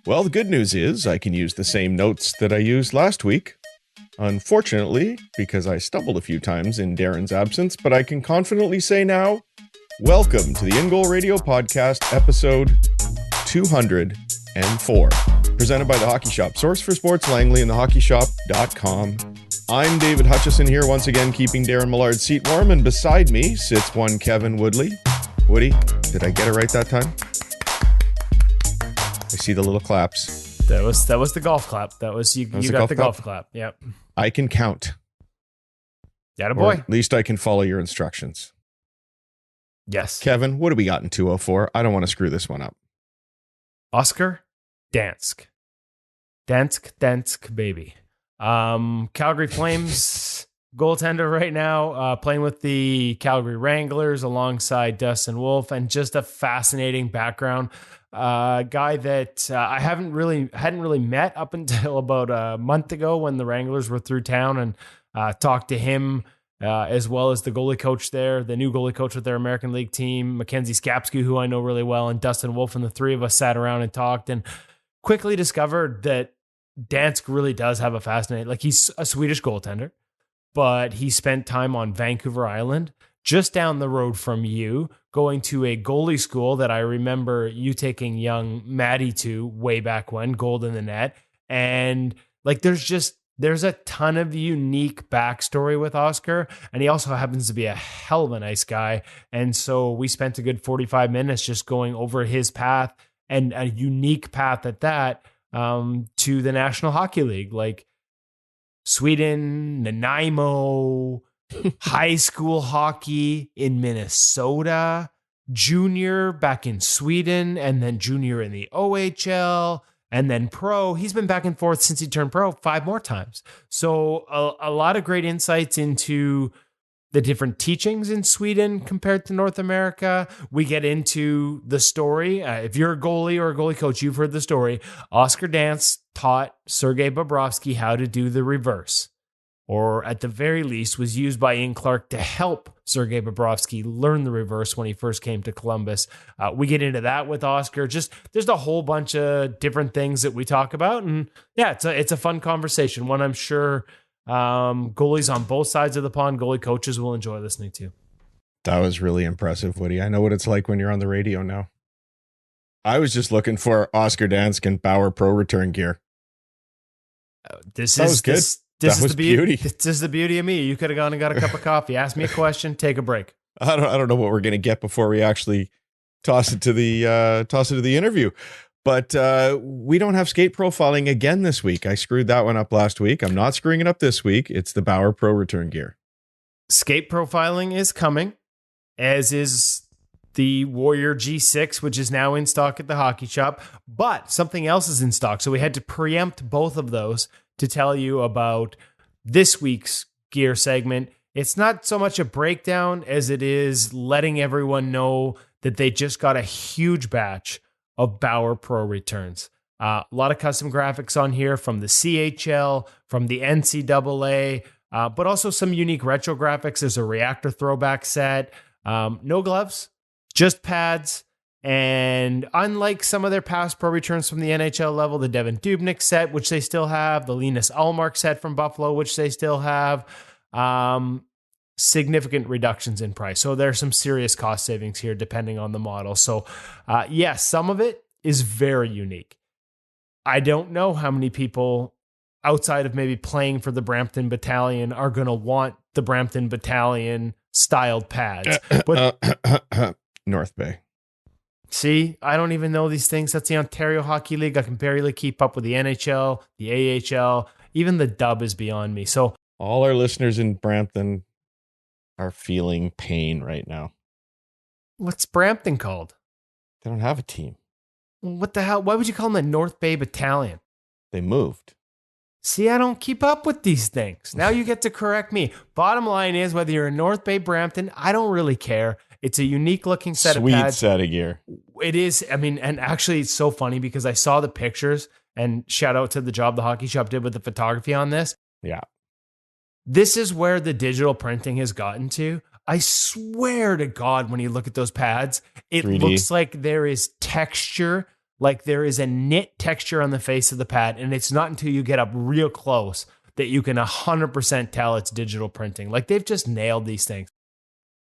Well, the good news is I can use the same notes that I used last week. Unfortunately, because I stumbled a few times in Darren's absence, but I can confidently say now, welcome to the InGoal Radio Podcast, episode 204, presented by The Hockey Shop, source for sports Langley and thehockeyshop.com. I'm David Hutchison here once again, keeping Darren Millard's seat warm, and beside me sits one Kevin Woodley. Woody, did I get it right that time? I see the little claps. That was the golf clap. You got the golf clap. Yep. I can count. Atta Or boy. at least I can follow your instructions. Yes. Kevin, what do we got in 204? I don't want to screw this one up. Oscar Dansk. Dansk, baby. Calgary Flames goaltender right now, playing with the Calgary Wranglers alongside Dustin Wolf, and just a fascinating background. Guy that I hadn't really met up until about a month ago when the Wranglers were through town, and talked to him as well as the goalie coach there, the new goalie coach with their American League team, Mackenzie Skapsky, who I know really well, and Dustin Wolf, and the three of us sat around and talked, and quickly discovered that Dansk really does have a fascinating, like, he's a Swedish goaltender, but he spent time on Vancouver Island, just down the road from you, going to a goalie school that I remember you taking young Maddie to way back when, Gold in the Net. And like, there's a ton of unique backstory with Oscar, and he also happens to be a hell of a nice guy. And so we spent a good 45 minutes just going over his path, and a unique path at that, to the National Hockey League, like Sweden, Nanaimo, high school hockey in Minnesota, junior back in Sweden, and then junior in the OHL, and then pro. He's been back and forth since he turned pro 5 more times. So a lot of great insights into the different teachings in Sweden compared to North America. We get into the story. If you're a goalie or a goalie coach, you've heard the story. Oscar Dansk taught Sergei Bobrovsky how to do the reverse, or at the very least was used by Ian Clark to help Sergei Bobrovsky learn the reverse when he first came to Columbus. We get into that with Oscar. Just there's a whole bunch of different things that we talk about, and yeah, it's a fun conversation. One I'm sure goalies on both sides of the pond, goalie coaches will enjoy listening to. That was really impressive, Woody. I know what it's like when you're on the radio now. I was just looking for Oscar Dansk and Bauer Pro Return gear. This is the beauty of me. You could have gone and got a cup of coffee, ask me a question, take a break. I don't know what we're going to get before we actually toss it to the interview. But we don't have skate profiling again this week. I screwed that one up last week. I'm not screwing it up this week. It's the Bauer Pro Return gear. Skate profiling is coming, as is the Warrior G6, which is now in stock at the Hockey Shop. But something else is in stock, so we had to preempt both of those to tell you about this week's gear segment. It's not so much a breakdown as it is letting everyone know that they just got a huge batch of Bauer Pro Returns. A lot of custom graphics on here from the CHL, from the NCAA, but also some unique retro graphics. There's a reactor throwback set. No gloves, just pads. And unlike some of their past Pro Returns from the NHL level, the Devin Dubnyk set, which they still have, the Linus Ullmark set from Buffalo, which they still have, significant reductions in price. So there's some serious cost savings here depending on the model. So yes, some of it is very unique. I don't know how many people outside of maybe playing for the Brampton Battalion are going to want the Brampton Battalion styled pads. But North Bay. See, I don't even know these things. That's the Ontario Hockey League. I can barely keep up with the NHL, the AHL, even the dub is beyond me. So all our listeners in Brampton are feeling pain right now. What's Brampton called? They don't have a team. What the hell? Why would you call them the North Bay Battalion? They moved. See, I don't keep up with these things. Now you get to correct me. Bottom line is, whether you're in North Bay, Brampton, I don't really care. It's a unique looking set of pads. Sweet set of gear. It is. I mean, and actually it's so funny because I saw the pictures, and shout out to the job the Hockey Shop did with the photography on this. Yeah. This is where the digital printing has gotten to. I swear to God, when you look at those pads, it 3D. Looks like there is texture like there is a knit texture on the face of the pad, and it's not until you get up real close that you can 100% tell it's digital printing. Like they've just nailed these things.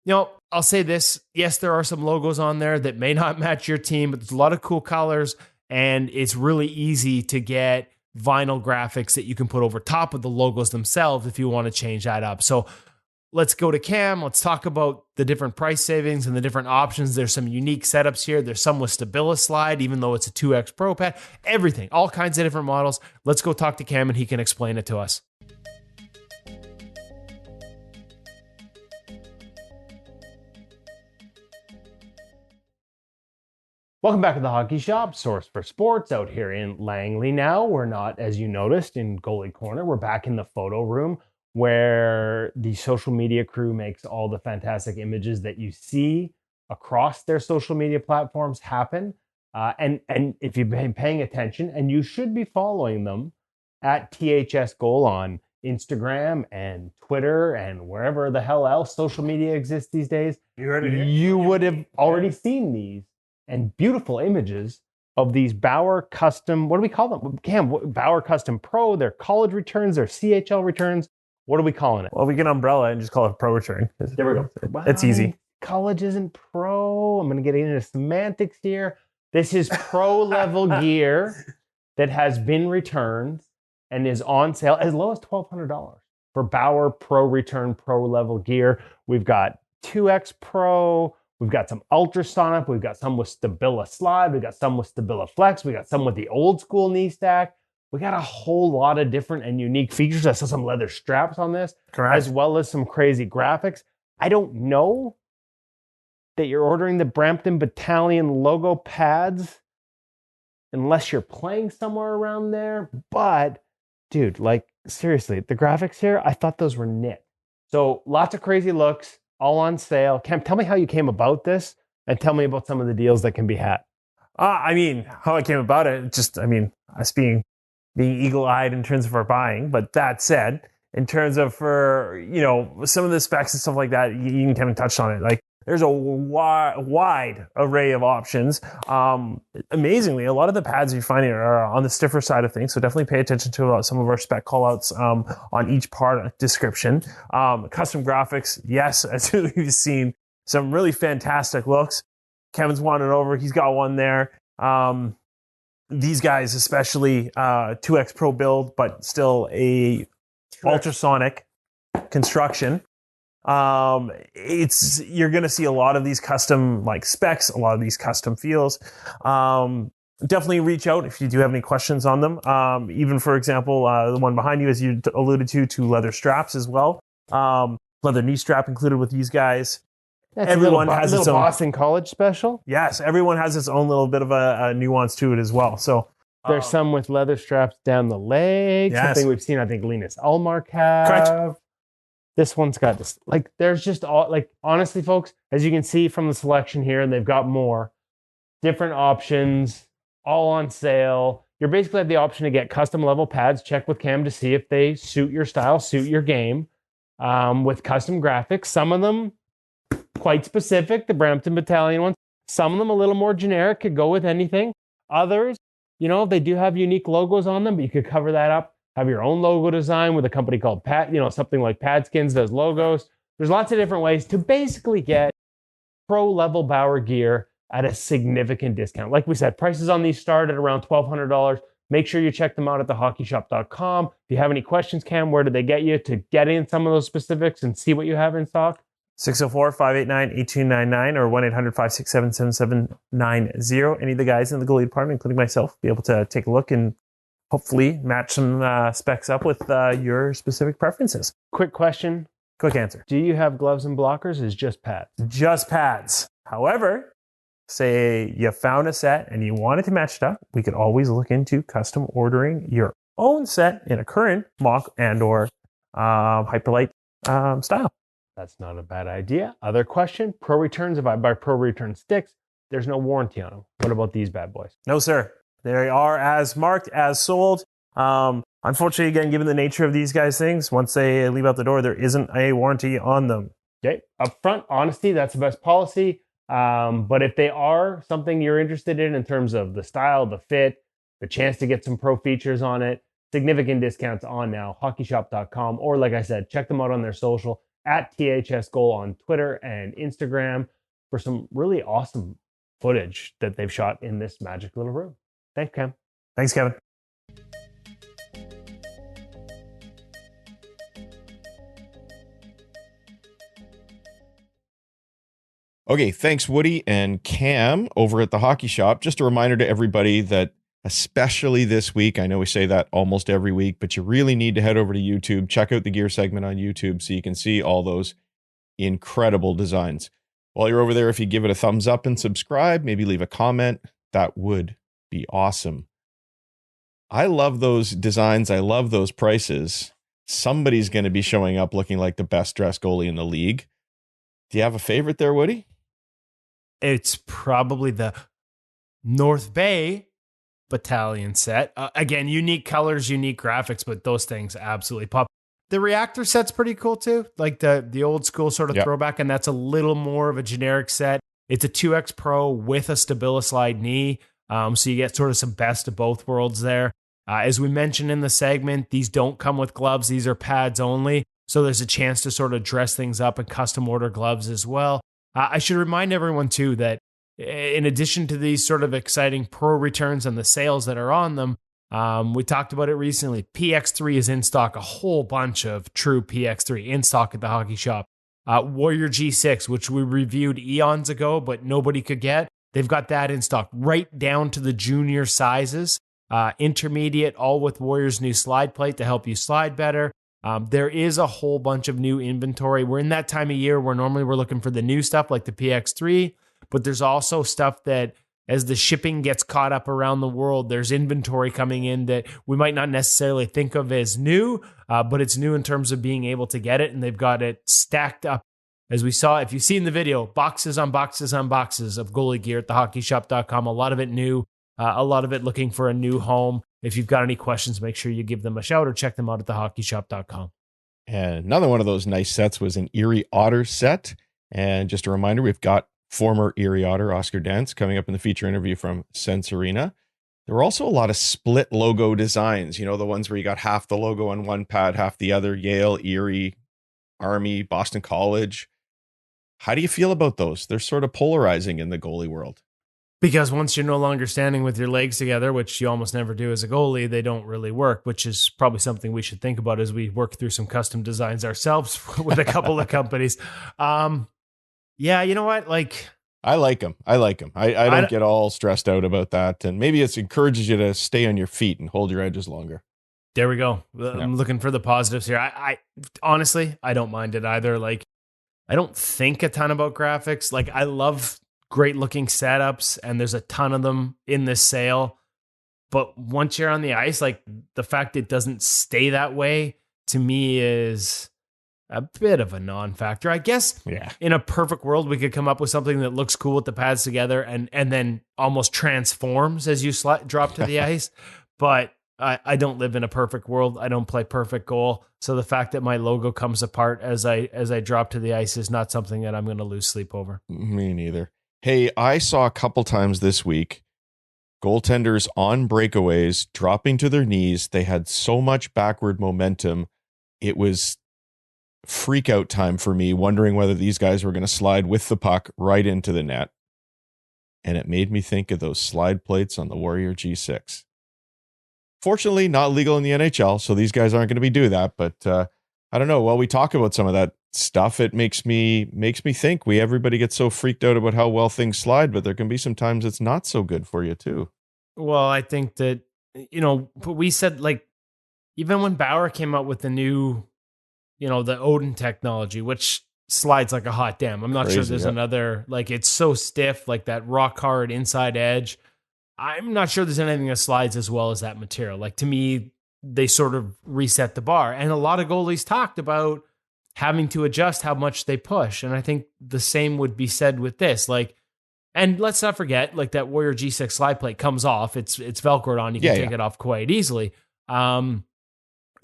I'll say this. Yes, there are some logos on there that may not match your team, but there's a lot of cool colors, and it's really easy to get vinyl graphics that you can put over top of the logos themselves if you want to change that up. So let's go to Cam. Let's talk about the different price savings and the different options. There's some unique setups here. There's some with Stabilislide, even though it's a 2X Pro pad. Everything, all kinds of different models. Let's go talk to Cam and he can explain it to us. Welcome back to the Hockey Shop, source for sports out here in Langley. Now we're not, as you noticed, in Goalie Corner. We're back in the photo room where the social media crew makes all the fantastic images that you see across their social media platforms happen. And if you've been paying attention, and you should be following them at THS Goal on Instagram and Twitter and wherever the hell else social media exists these days, you would have already seen these and beautiful images of these Bauer Custom, what do we call them? Cam, Bauer Custom Pro, their college returns, their CHL returns. What are we calling it? Well, we can umbrella and just call it Pro Return. There we go. Wow, it's easy. College isn't pro. I'm going to get into semantics here. This is pro level gear that has been returned and is on sale as low as $1,200 for Bauer Pro Return pro level gear. We've got 2X Pro. We've got some ultrasonic. We've got some with Stabilislide. We've got some with Stabiliflex. We got some with the old school knee stack. We got a whole lot of different and unique features. I saw some leather straps on this, correct, as well as some crazy graphics. I don't know that you're ordering the Brampton Battalion logo pads unless you're playing somewhere around there. But, dude, like, seriously, the graphics here, I thought those were knit. So lots of crazy looks, all on sale. Cam, tell me how you came about this and tell me about some of the deals that can be had. I mean, how I came about it, just, I mean, us being eagle-eyed in terms of our buying. But that said, in terms of for, some of the specs and stuff like that, you and Kevin touched on it. Like, there's a wide array of options. Amazingly, a lot of the pads you're finding are on the stiffer side of things, so definitely pay attention to some of our spec callouts on each part description. Custom graphics, yes, as we've seen, some really fantastic looks. Kevin's wanted over, he's got one there. These guys, especially 2X Pro build, but still a ultrasonic construction. You're going to see a lot of these custom like specs, a lot of these custom feels. Definitely reach out if you do have any questions on them. Even for example, the one behind you, as you alluded to leather straps as well. Leather knee strap included with these guys. That's everyone has its own Boston College special. Yes, everyone has its own little bit of a nuance to it as well. So there's some with leather straps down the legs. Yes. Something we've seen, I think Linus Ullmark have. Correct. This one's got this, like, there's just all, like, honestly, folks, as you can see from the selection here, and they've got more different options, all on sale. You basically have the option to get custom level pads. Check with Cam to see if they suit your style, suit your game, with custom graphics. Some of them quite specific, the Brampton Battalion ones. Some of them a little more generic, could go with anything. Others, they do have unique logos on them, but you could cover that up. Have your own logo design with a company called something like Padskins does logos. There's lots of different ways to basically get pro level Bauer gear at a significant discount. Like we said, prices on these start at around $1,200. Make sure you check them out at thehockeyshop.com. If you have any questions, Cam, where do they get you to get in some of those specifics and see what you have in stock? 604-589-8299 or 1-800-567-7790. Any of the guys in the goalie department, including myself, be able to take a look and hopefully match some specs up with your specific preferences. Quick question. Quick answer. Do you have gloves and blockers? Is just pads? Just pads. However, say you found a set and you wanted to match it up, we could always look into custom ordering your own set in a current mock and or hyperlight style. That's not a bad idea. Other question. Pro Returns. If I buy Pro Return sticks, there's no warranty on them. What about these bad boys? No, sir. They are as marked, as sold. Unfortunately, again, given the nature of these guys' things, once they leave out the door, there isn't a warranty on them. Okay. Up front, honesty, that's the best policy. But if they are something you're interested in terms of the style, the fit, the chance to get some pro features on it, significant discounts on now, hockeyshop.com, or like I said, check them out on their social at THSGoal on Twitter and Instagram for some really awesome footage that they've shot in this magic little room. Thanks, Cam. Thanks, Kevin. Okay, thanks, Woody and Cam over at the Hockey Shop. Just a reminder to everybody that especially this week, I know we say that almost every week, but you really need to head over to YouTube, check out the gear segment on YouTube so you can see all those incredible designs. While you're over there, if you give it a thumbs up and subscribe, maybe leave a comment, that would be awesome. I love those designs. I love those prices. Somebody's going to be showing up looking like the best dressed goalie in the league. Do you have a favorite there, Woody? It's probably the North Bay Battalion set. Again, unique colors, unique graphics, but those things absolutely pop. The reactor set's pretty cool too, like the old school sort of throwback, and that's a little more of a generic set. It's a 2X Pro with a StabiliSlide knee, so you get sort of some best of both worlds there. As we mentioned in the segment, these don't come with gloves. These are pads only, so there's a chance to sort of dress things up and custom order gloves as well. I should remind everyone too that in addition to these sort of exciting pro returns and the sales that are on them, we talked about it recently. PX3 is in stock, a whole bunch of true PX3 in stock at the Hockey Shop. Warrior G6, which we reviewed eons ago, but nobody could get. They've got that in stock right down to the junior sizes. Intermediate, all with Warrior's new slide plate to help you slide better. There is a whole bunch of new inventory. We're in that time of year where normally we're looking for the new stuff like the PX3, but there's also stuff that as the shipping gets caught up around the world, there's inventory coming in that we might not necessarily think of as new, but it's new in terms of being able to get it. And they've got it stacked up. As we saw, if you've seen the video, boxes on boxes on boxes of goalie gear at thehockeyshop.com. A lot of it new, a lot of it looking for a new home. If you've got any questions, make sure you give them a shout or check them out at thehockeyshop.com. And another one of those nice sets was an Erie Otter set. And just a reminder, we've got former Erie Otter Oscar Dansk coming up in the feature interview from Sense Arena. There were also a lot of split logo designs, you know, the ones where you got half the logo on one pad, half the other, Yale, Erie, Army, Boston College. How do you feel about those? They're sort of polarizing in the goalie world. Because once you're no longer standing with your legs together, which you almost never do as a goalie, they don't really work, which is probably something we should think about as we work through some custom designs ourselves with a couple of companies. Yeah, you know what? Like, I like them. I don't get all stressed out about that. And maybe it encourages you to stay on your feet and hold your edges longer. There we go. I'm looking for the positives here. I honestly, I don't mind it either. Like, I don't think a ton about graphics. Like, I love great looking setups, and there's a ton of them in this sale. But once you're on the ice, like, the fact it doesn't stay that way to me is a bit of a non-factor. I guess in a perfect world, we could come up with something that looks cool with the pads together and then almost transforms as you drop to the ice. But I don't live in a perfect world. I don't play perfect goal. So the fact that my logo comes apart as I drop to the ice is not something that I'm going to lose sleep over. Me neither. Hey, I saw a couple times this week goaltenders on breakaways dropping to their knees. They had so much backward momentum. It was freak out time for me, wondering whether these guys were going to slide with the puck right into the net. And it made me think of those slide plates on the Warrior G6. Fortunately, not legal in the NHL, so these guys aren't going to be doing that. But I don't know. While we talk about some of that stuff, it makes me think everybody gets so freaked out about how well things slide, but there can be some times it's not so good for you too. Well, I think that, you know, we said, like, even when Bauer came out with the new, you know, the Odin technology, which slides like a hot damn. I'm not sure there's another, like, it's so stiff, like that rock hard inside edge. I'm not sure there's anything that slides as well as that material. Like, to me, they sort of reset the bar. And a lot of goalies talked about having to adjust how much they push. And I think the same would be said with this. Like, and let's not forget, like, that Warrior G6 slide plate comes off. It's Velcroed on. You can take it off quite easily.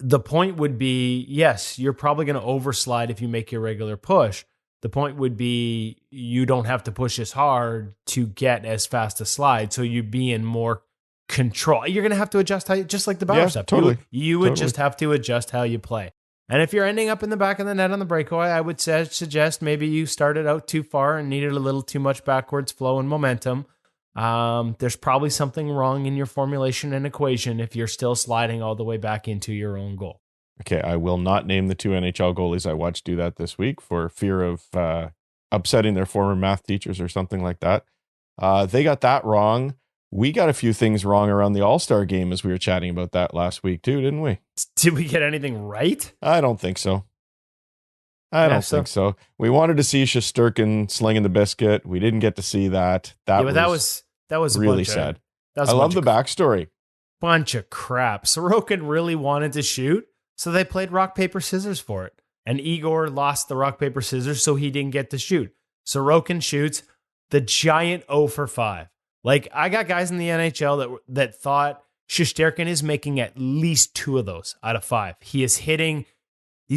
The point would be, yes, you're probably going to overslide if you make your regular push. The point would be you don't have to push as hard to get as fast a slide, so you be in more control. You're going to have to adjust how just like the Bauer stuff. Totally. You would just have to adjust how you play. And if you're ending up in the back of the net on the breakaway, I would suggest maybe you started out too far and needed a little too much backwards flow and momentum. There's probably something wrong in your formulation and equation if you're still sliding all the way back into your own goal. Okay, I will not name the 2 NHL goalies I watched do that this week for fear of upsetting their former math teachers or something like that. They got that wrong. We got a few things wrong around the All-Star game as we were chatting about that last week too, didn't we? Did we get anything right? I don't think so. I don't think so. We wanted to see Shesterkin slinging the biscuit. We didn't get to see that. That was really sad. I love the backstory. Bunch of crap. Sorokin really wanted to shoot, so they played rock, paper, scissors for it. And Igor lost the rock, paper, scissors, so he didn't get to shoot. Sorokin shoots the giant 0 for 5. Like, I got guys in the NHL that thought Shesterkin is making at least 2 of those out of 5. He's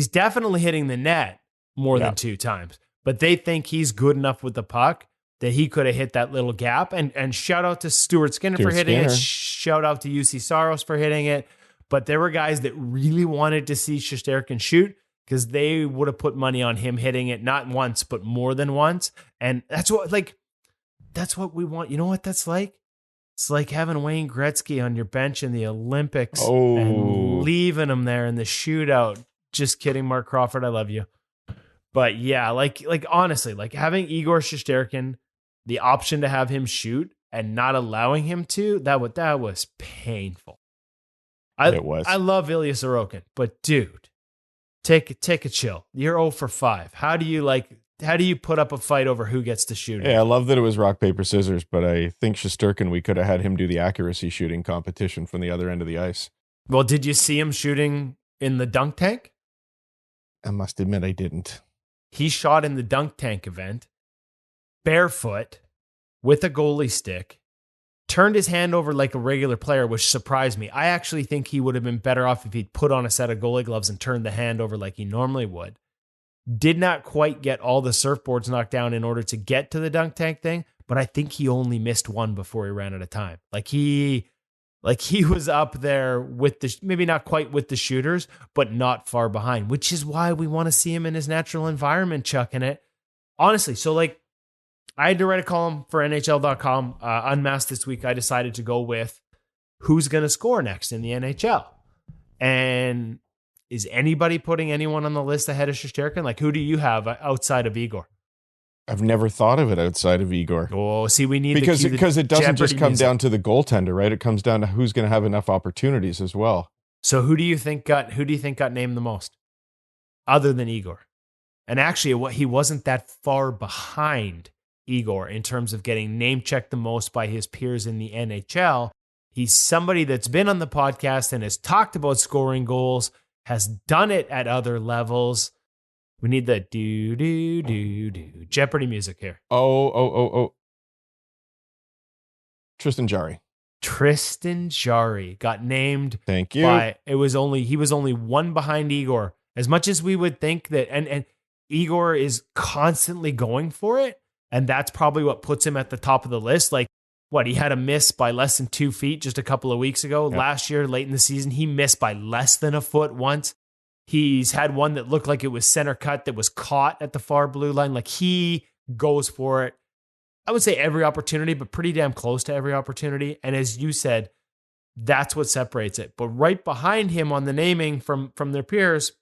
definitely hitting the net more than 2 times. But they think he's good enough with the puck that he could have hit that little gap. And shout out to Stuart Skinner for hitting it. Shout out to UC Saros for hitting it. But there were guys that really wanted to see Shesterkin shoot because they would have put money on him hitting it not once, but more than once. And that's what we want. You know what that's like? It's like having Wayne Gretzky on your bench in the Olympics and leaving him there in the shootout. Just kidding, Mark Crawford. I love you. But yeah, like honestly, like having Igor Shesterkin, the option to have him shoot and not allowing him to, that was painful. It was. I love Ilya Sorokin, but dude, take a chill. You're 0 for 5. How do you put up a fight over who gets to shoot? Yeah, I love that it was rock, paper, scissors, but I think Shesterkin, we could have had him do the accuracy shooting competition from the other end of the ice. Well, did you see him shooting in the dunk tank? I must admit I didn't. He shot in the dunk tank event, barefoot, with a goalie stick, turned his hand over like a regular player, which surprised me. I actually think he would have been better off if he'd put on a set of goalie gloves and turned the hand over like he normally would. Did not quite get all the surfboards knocked down in order to get to the dunk tank thing, but I think he only missed one before he ran out of time. Like he was up there with maybe not quite with the shooters, but not far behind, which is why we want to see him in his natural environment chucking it. Honestly, so like I had to write a column for NHL.com. Unmasked this week, I decided to go with who's going to score next in the NHL. And is anybody putting anyone on the list ahead of Shesterkin? Like, who do you have outside of Igor? I've never thought of it outside of Igor. Oh, see, we need because it doesn't just come music down to the goaltender, right? It comes down to who's going to have enough opportunities as well. So who do you think got named the most, other than Igor? And actually, he wasn't that far behind Igor in terms of getting name checked the most by his peers in the NHL. He's somebody that's been on the podcast and has talked about scoring goals, has done it at other levels. We need the do Jeopardy music here. Oh. Tristan Jarry. Tristan Jarry got named. Thank you. He was only one behind Igor. As much as we would think that, and Igor is constantly going for it, and that's probably what puts him at the top of the list. Like, he had a miss by less than 2 feet just a couple of weeks ago. Yep. Last year, late in the season, he missed by less than a foot once. He's had one that looked like it was center cut that was caught at the far blue line. Like, he goes for it. I would say every opportunity, but pretty damn close to every opportunity. And as you said, that's what separates it. But right behind him on the naming from their peers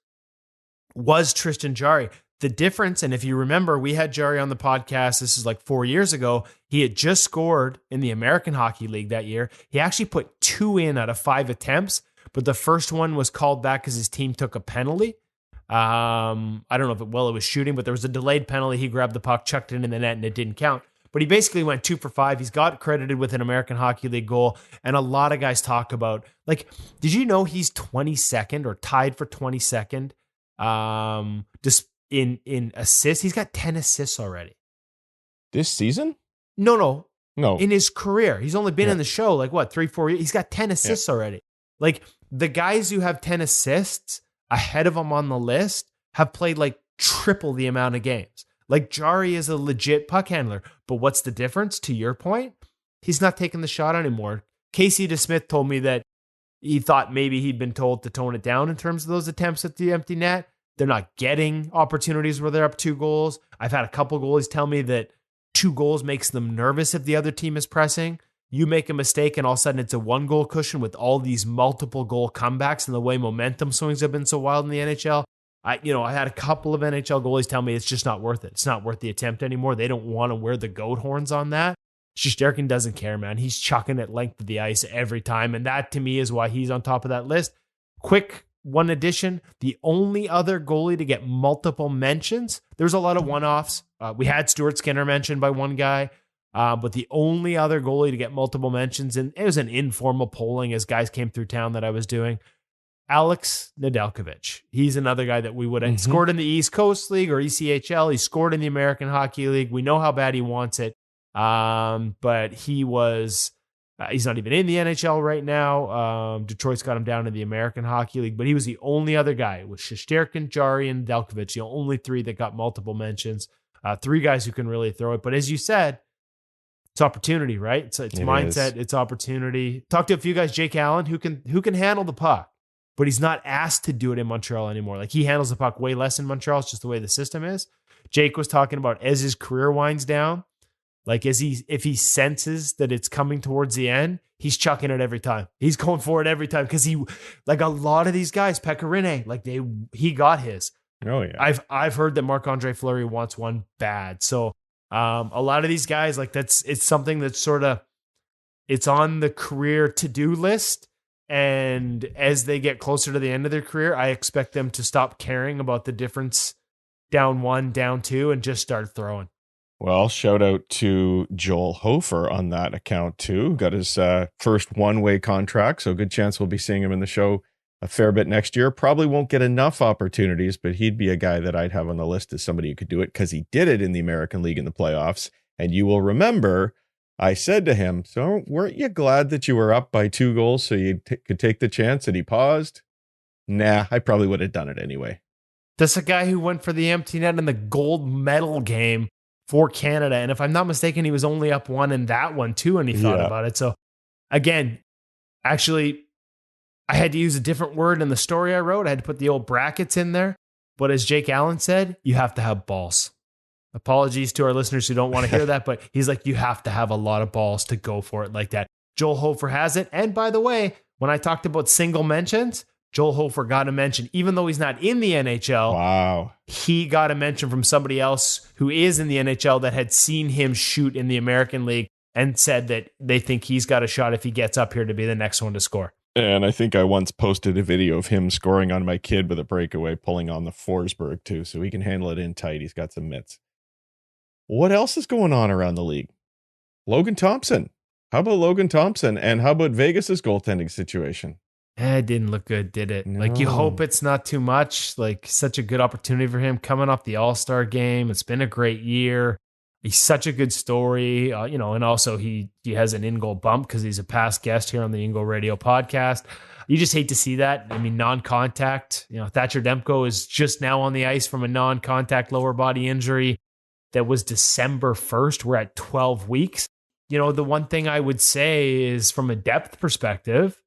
was Tristan Jarry. The difference, and if you remember, we had Jarry on the podcast, this is like 4 years ago. He had just scored in the American Hockey League that year. He actually put 2 in out of 5 attempts, but the first one was called back because his team took a penalty. I don't know if it was shooting, but there was a delayed penalty. He grabbed the puck, chucked it in the net, and it didn't count. But he basically went 2 for 5. He's got credited with an American Hockey League goal, and a lot of guys talk about, like, did you know he's 22nd or tied for 22nd? Just in assists, he's got 10 assists already. This season? No. In his career, he's only been in the show like 3-4 years. He's got 10 assists already. Like, the guys who have 10 assists ahead of him on the list have played like triple the amount of games. Like Jari is a legit puck handler. But what's the difference? To your point, he's not taking the shot anymore. Casey DeSmith told me that he thought maybe he'd been told to tone it down in terms of those attempts at the empty net. They're not getting opportunities where they're up 2 goals. I've had a couple goalies tell me that 2 goals makes them nervous if the other team is pressing. You make a mistake and all of a sudden it's a 1-goal cushion with all these multiple goal comebacks, and the way momentum swings have been so wild in the NHL. I had a couple of NHL goalies tell me it's just not worth it. It's not worth the attempt anymore. They don't want to wear the goat horns on that. Shesterkin doesn't care, man. He's chucking it length of the ice every time, and that to me is why he's on top of that list. Quick one addition, the only other goalie to get multiple mentions, there's a lot of one-offs. We had Stuart Skinner mentioned by one guy, but the only other goalie to get multiple mentions, and it was an informal polling as guys came through town that I was doing, Alex Nedeljkovic. He's another guy that we would have scored in the East Coast League or ECHL. He scored in the American Hockey League. We know how bad he wants it. But he was, he's not even in the NHL right now. Detroit's got him down in the American Hockey League, but he was the only other guy. It was Shesterkin, Jari, and Nedeljkovic, the only 3 that got multiple mentions. 3 guys who can really throw it. But as you said, it's opportunity, right? It's mindset, it's opportunity. Talked to a few guys, Jake Allen, who can handle the puck, but he's not asked to do it in Montreal anymore. Like, he handles the puck way less in Montreal. It's just the way the system is. Jake was talking about as his career winds down, like if he senses that it's coming towards the end, he's chucking it every time. He's going for it every time because he, like a lot of these guys, Pekka Rinne, like he got his. Oh yeah. I've heard that Marc-Andre Fleury wants one bad. So a lot of these guys, like it's something that's sort of, it's on the career to-do list. And as they get closer to the end of their career, I expect them to stop caring about the difference down 1, down 2, and just start throwing. Well, shout out to Joel Hofer on that account too. Got his first one-way contract, so good chance we'll be seeing him in the show a fair bit next year. Probably won't get enough opportunities, but he'd be a guy that I'd have on the list as somebody who could do it because he did it in the American League in the playoffs. And you will remember I said to him, so weren't you glad that you were up by 2 goals so you could take the chance? And he paused. Nah, I probably would have done it anyway. That's a guy who went for the empty net in the gold medal game for Canada. And if I'm not mistaken, he was only up 1 in that one too, and he thought about it. So again, actually, I had to use a different word in the story I wrote. I had to put the old brackets in there. But as Jake Allen said, you have to have balls. Apologies to our listeners who don't want to hear that, but he's like, you have to have a lot of balls to go for it like that. Joel Hofer has it. And by the way, when I talked about single mentions, Joel Hofer got a mention, even though he's not in the NHL. Wow. He got a mention from somebody else who is in the NHL that had seen him shoot in the American League and said that they think he's got a shot if he gets up here to be the next one to score. And I think I once posted a video of him scoring on my kid with a breakaway, pulling on the Forsberg too, so he can handle it in tight. He's got some mitts. What else is going on around the league? Logan Thompson. How about Logan Thompson? And how about Vegas's goaltending situation? It didn't look good, did it? No. Like, you hope it's not too much. Like, such a good opportunity for him coming off the All-Star game. It's been a great year. He's such a good story, and also he has an InGoal bump because he's a past guest here on the InGoal Radio podcast. You just hate to see that. I mean, non-contact. Thatcher Demko is just now on the ice from a non-contact lower body injury that was December 1st. We're at 12 weeks. The one thing I would say is from a depth perspective,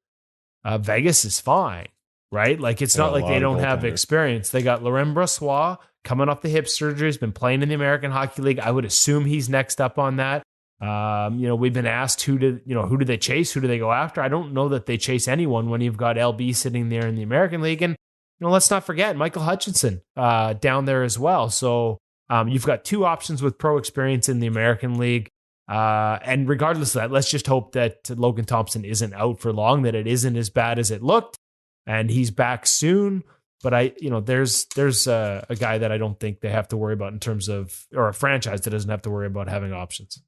Vegas is fine, right? Like, it's not like they don't have experience. They got Laurent Brossoit coming off the hip surgery. He's been playing in the American Hockey League. I would assume he's next up on that. We've been asked who do they chase? Who do they go after? I don't know that they chase anyone when you've got LB sitting there in the American League. And, let's not forget Michael Hutchinson down there as well. So you've got 2 options with pro experience in the American League. And regardless of that, let's just hope that Logan Thompson isn't out for long, that it isn't as bad as it looked, and he's back soon. But there's a guy that I don't think they have to worry about in terms of, or a franchise that doesn't have to worry about having options.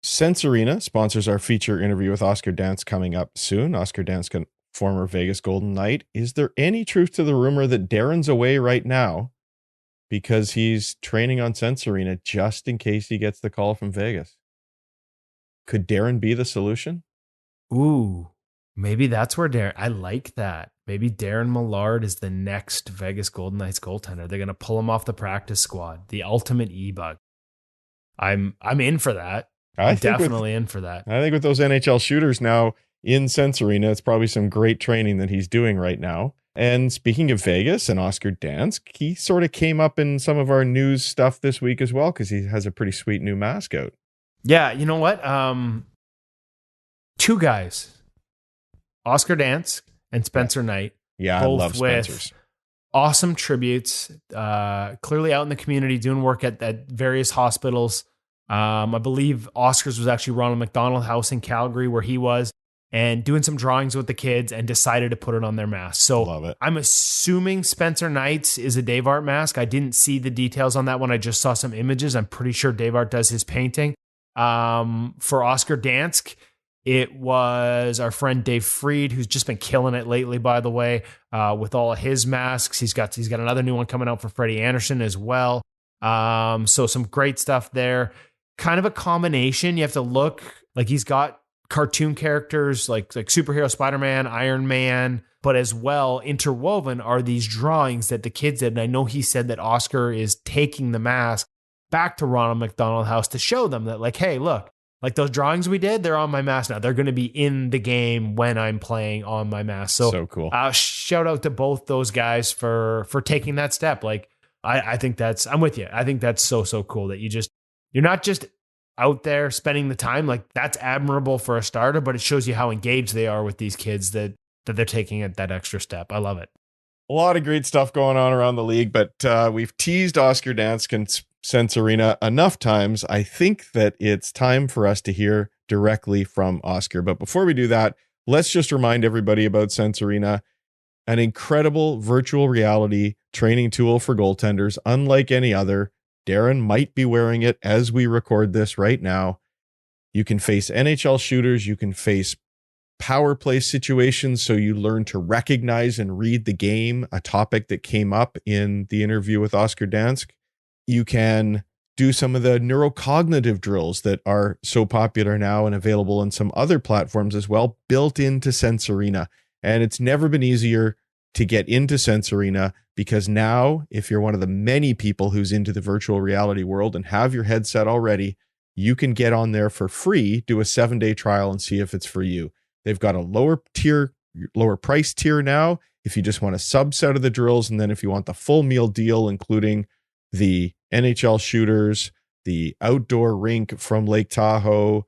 Sense Arena sponsors our feature interview with Oscar Dansk coming up soon. Oscar Dansk, former Vegas Golden Knight. Is there any truth to the rumor that Darren's away right now because he's training on Sense Arena just in case he gets the call from Vegas? Could Darren be the solution? Ooh, Maybe that's where Darren, I like that. Maybe Darren Millard is the next Vegas Golden Knights goaltender. They're going to pull him off the practice squad, the ultimate e-bug. I'm in for that. I'm definitely in for that. I think with those NHL shooters now in Sense Arena, it's probably some great training that he's doing right now. And speaking of Vegas and Oscar Dansk, he sort of came up in some of our news stuff this week as well because he has a pretty sweet new mask out. Yeah, you know what? Two guys, Oscar Dansk and Spencer Knight. Yeah, I love Spencer's. Awesome tributes, clearly out in the community doing work at various hospitals. I believe Oscar's was actually Ronald McDonald House in Calgary where he was, and doing some drawings with the kids and decided to put it on their mask. So love it. I'm assuming Spencer Knight's is a Dave Art mask. I didn't see the details on that one. I just saw some images. I'm pretty sure Dave Art does his painting. For Oscar Dansk, it was our friend Dave Freed, who's just been killing it lately, by the way, with all of his masks. He's got another new one coming out for Freddie Anderson as well. So some great stuff there. Kind of a combination. You have to look like he's got cartoon characters like superhero Spider-Man, Iron Man, but as well interwoven are these drawings that the kids did. And I know he said that Oscar is taking the mask back to Ronald McDonald House to show them that, like, hey, look, like those drawings we did, they're on my mask now. They're going to be in the game when I'm playing on my mask. So cool. Shout out to both those guys for taking that step. Like, I think I'm with you. I think that's so cool that you're not just out there spending the time. Like, that's admirable for a starter, but it shows you how engaged they are with these kids that they're taking it that extra step. I love it. A lot of great stuff going on around the league, but we've teased Oscar Dansk and Sense Arena enough times. I think that it's time for us to hear directly from Oscar. But before we do that, let's just remind everybody about Sense Arena, an incredible virtual reality training tool for goaltenders, unlike any other. Darren might be wearing it as we record this right now. You can face NHL shooters. You can face power play situations, so you learn to recognize and read the game, a topic that came up in the interview with Oscar Dansk. You can do some of the neurocognitive drills that are so popular now and available on some other platforms as well, built into Sense Arena. And it's never been easier to get into Sense Arena, because now, if you're one of the many people who's into the virtual reality world and have your headset already, you can get on there for free, do a 7-day trial and see if it's for you. They've got a lower price tier now if you just want a subset of the drills. And then if you want the full meal deal, including the NHL shooters, the outdoor rink from Lake Tahoe,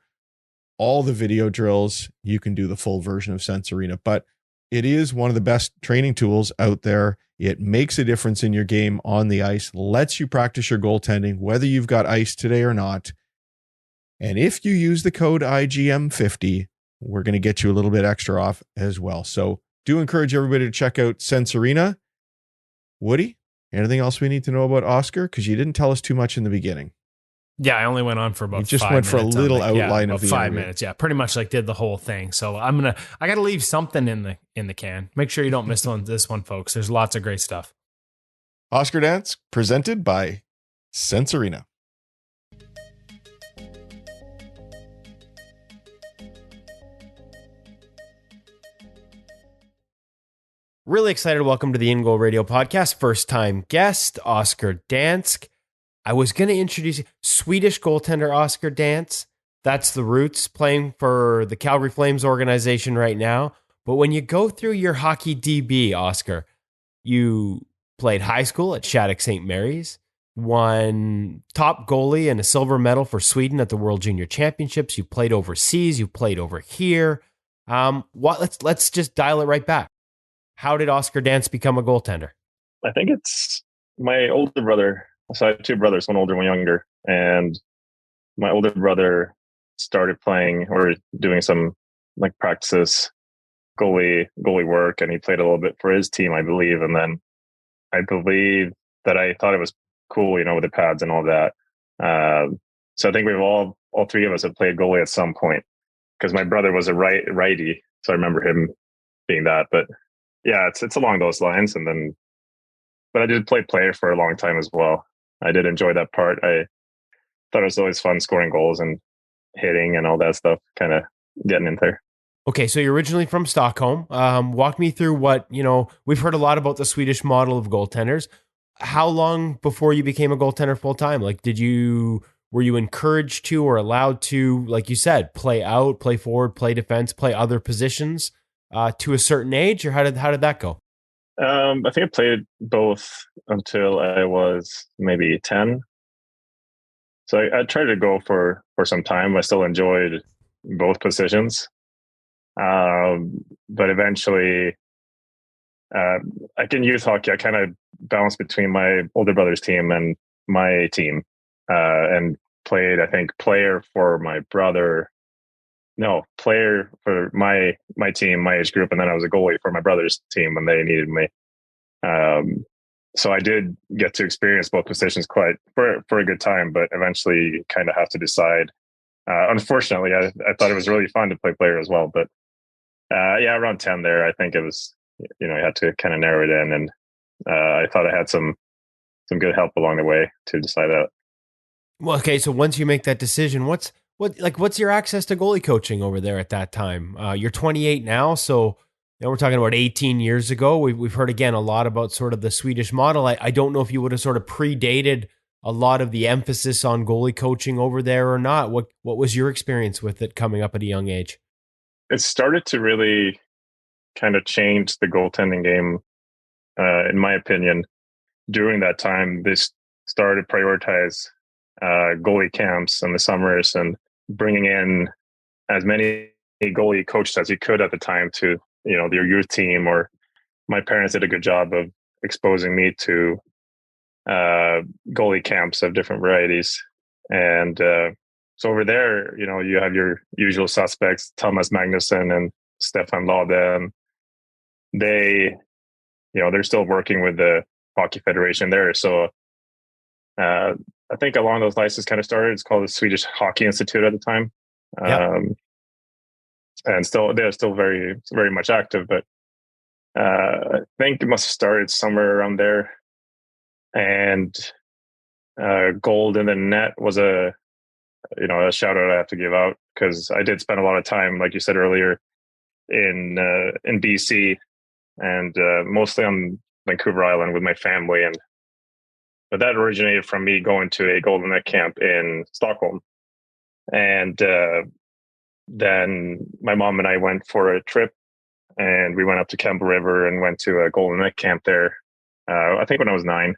all the video drills, you can do the full version of Sense Arena. But it is one of the best training tools out there. It makes a difference in your game on the ice, lets you practice your goaltending, whether you've got ice today or not. And if you use the code IGM50, we're going to get you a little bit extra off as well. So do encourage everybody to check out Sense Arena. Woody, anything else we need to know about Oscar? Because you didn't tell us too much in the beginning. Yeah, I only went on for about 5 minutes. You just went for a little outline of the 5 interview. minutes. Yeah, pretty much like did the whole thing. So I got to leave something in the can. Make sure you don't miss this one, folks. There's lots of great stuff. Oscar Dansk, presented by Sense Arena. Really excited to welcome to the InGoal Radio podcast, first-time guest, Oscar Dansk. I was going to introduce you, Swedish goaltender Oscar Dansk. That's the roots, playing for the Calgary Flames organization right now. But when you go through your hockey DB, Oscar, you played high school at Shattuck St. Mary's, won top goalie and a silver medal for Sweden at the World Junior Championships. You played overseas. You played over here. Let's just dial it right back. How did Oscar Dansk become a goaltender? I think it's my older brother. So I have two brothers, one older, one younger. And my older brother started playing or doing some like practices, goalie work, and he played a little bit for his team, I believe. And then I believe that I thought it was cool, with the pads and all that. So I think we've all three of us have played goalie at some point, because my brother was a righty. So I remember him being that. But yeah, it's along those lines. But I did play player for a long time as well. I did enjoy that part. I thought it was always fun scoring goals and hitting and all that stuff, kind of getting in there. Okay, so you're originally from Stockholm. Walk me through what, we've heard a lot about the Swedish model of goaltenders. How long before you became a goaltender full time? Like, were you encouraged to or allowed to, like you said, play out, play forward, play defense, play other positions to a certain age, or how did that go? I think I played both until I was maybe 10. So I tried to go for some time. I still enjoyed both positions. But eventually, like in youth hockey, I kind of bounced between my older brother's team and my team, and played, I think, player for my brother. No, player for my team, my age group, and then I was a goalie for my brother's team when they needed me. So I did get to experience both positions quite for a good time, but eventually you kind of have to decide. Unfortunately, I thought it was really fun to play player as well, but yeah, around 10 there, I think it was, you had to kind of narrow it in, and I thought I had some good help along the way to decide that. Well, okay, so once you make that decision, what's your access to goalie coaching over there at that time? You're 28 now, so we're talking about 18 years ago. We've heard again a lot about sort of the Swedish model. I don't know if you would have sort of predated a lot of the emphasis on goalie coaching over there or not. What was your experience with it coming up at a young age? It started to really kind of change the goaltending game, in my opinion. During that time, this started to prioritize goalie camps in the summers and bringing in as many goalie coaches as you could at the time to, your youth team. Or my parents did a good job of exposing me to goalie camps of different varieties. And so over there, you have your usual suspects, Thomas Magnusson and Stefan Lade. And they, they're still working with the Hockey Federation there. So I think along those lines kind of started. It's called the Swedish Hockey Institute at the time. Yep. And they're still very, very much active, but I think it must have started somewhere around there. And Gold in the Net was a shout out I have to give out, because I did spend a lot of time, like you said earlier, in BC, and mostly on Vancouver Island with my family. But that originated from me going to a Golden Net camp in Stockholm. And then my mom and I went for a trip, and we went up to Campbell River and went to a Golden Net camp there, I think when I was 9.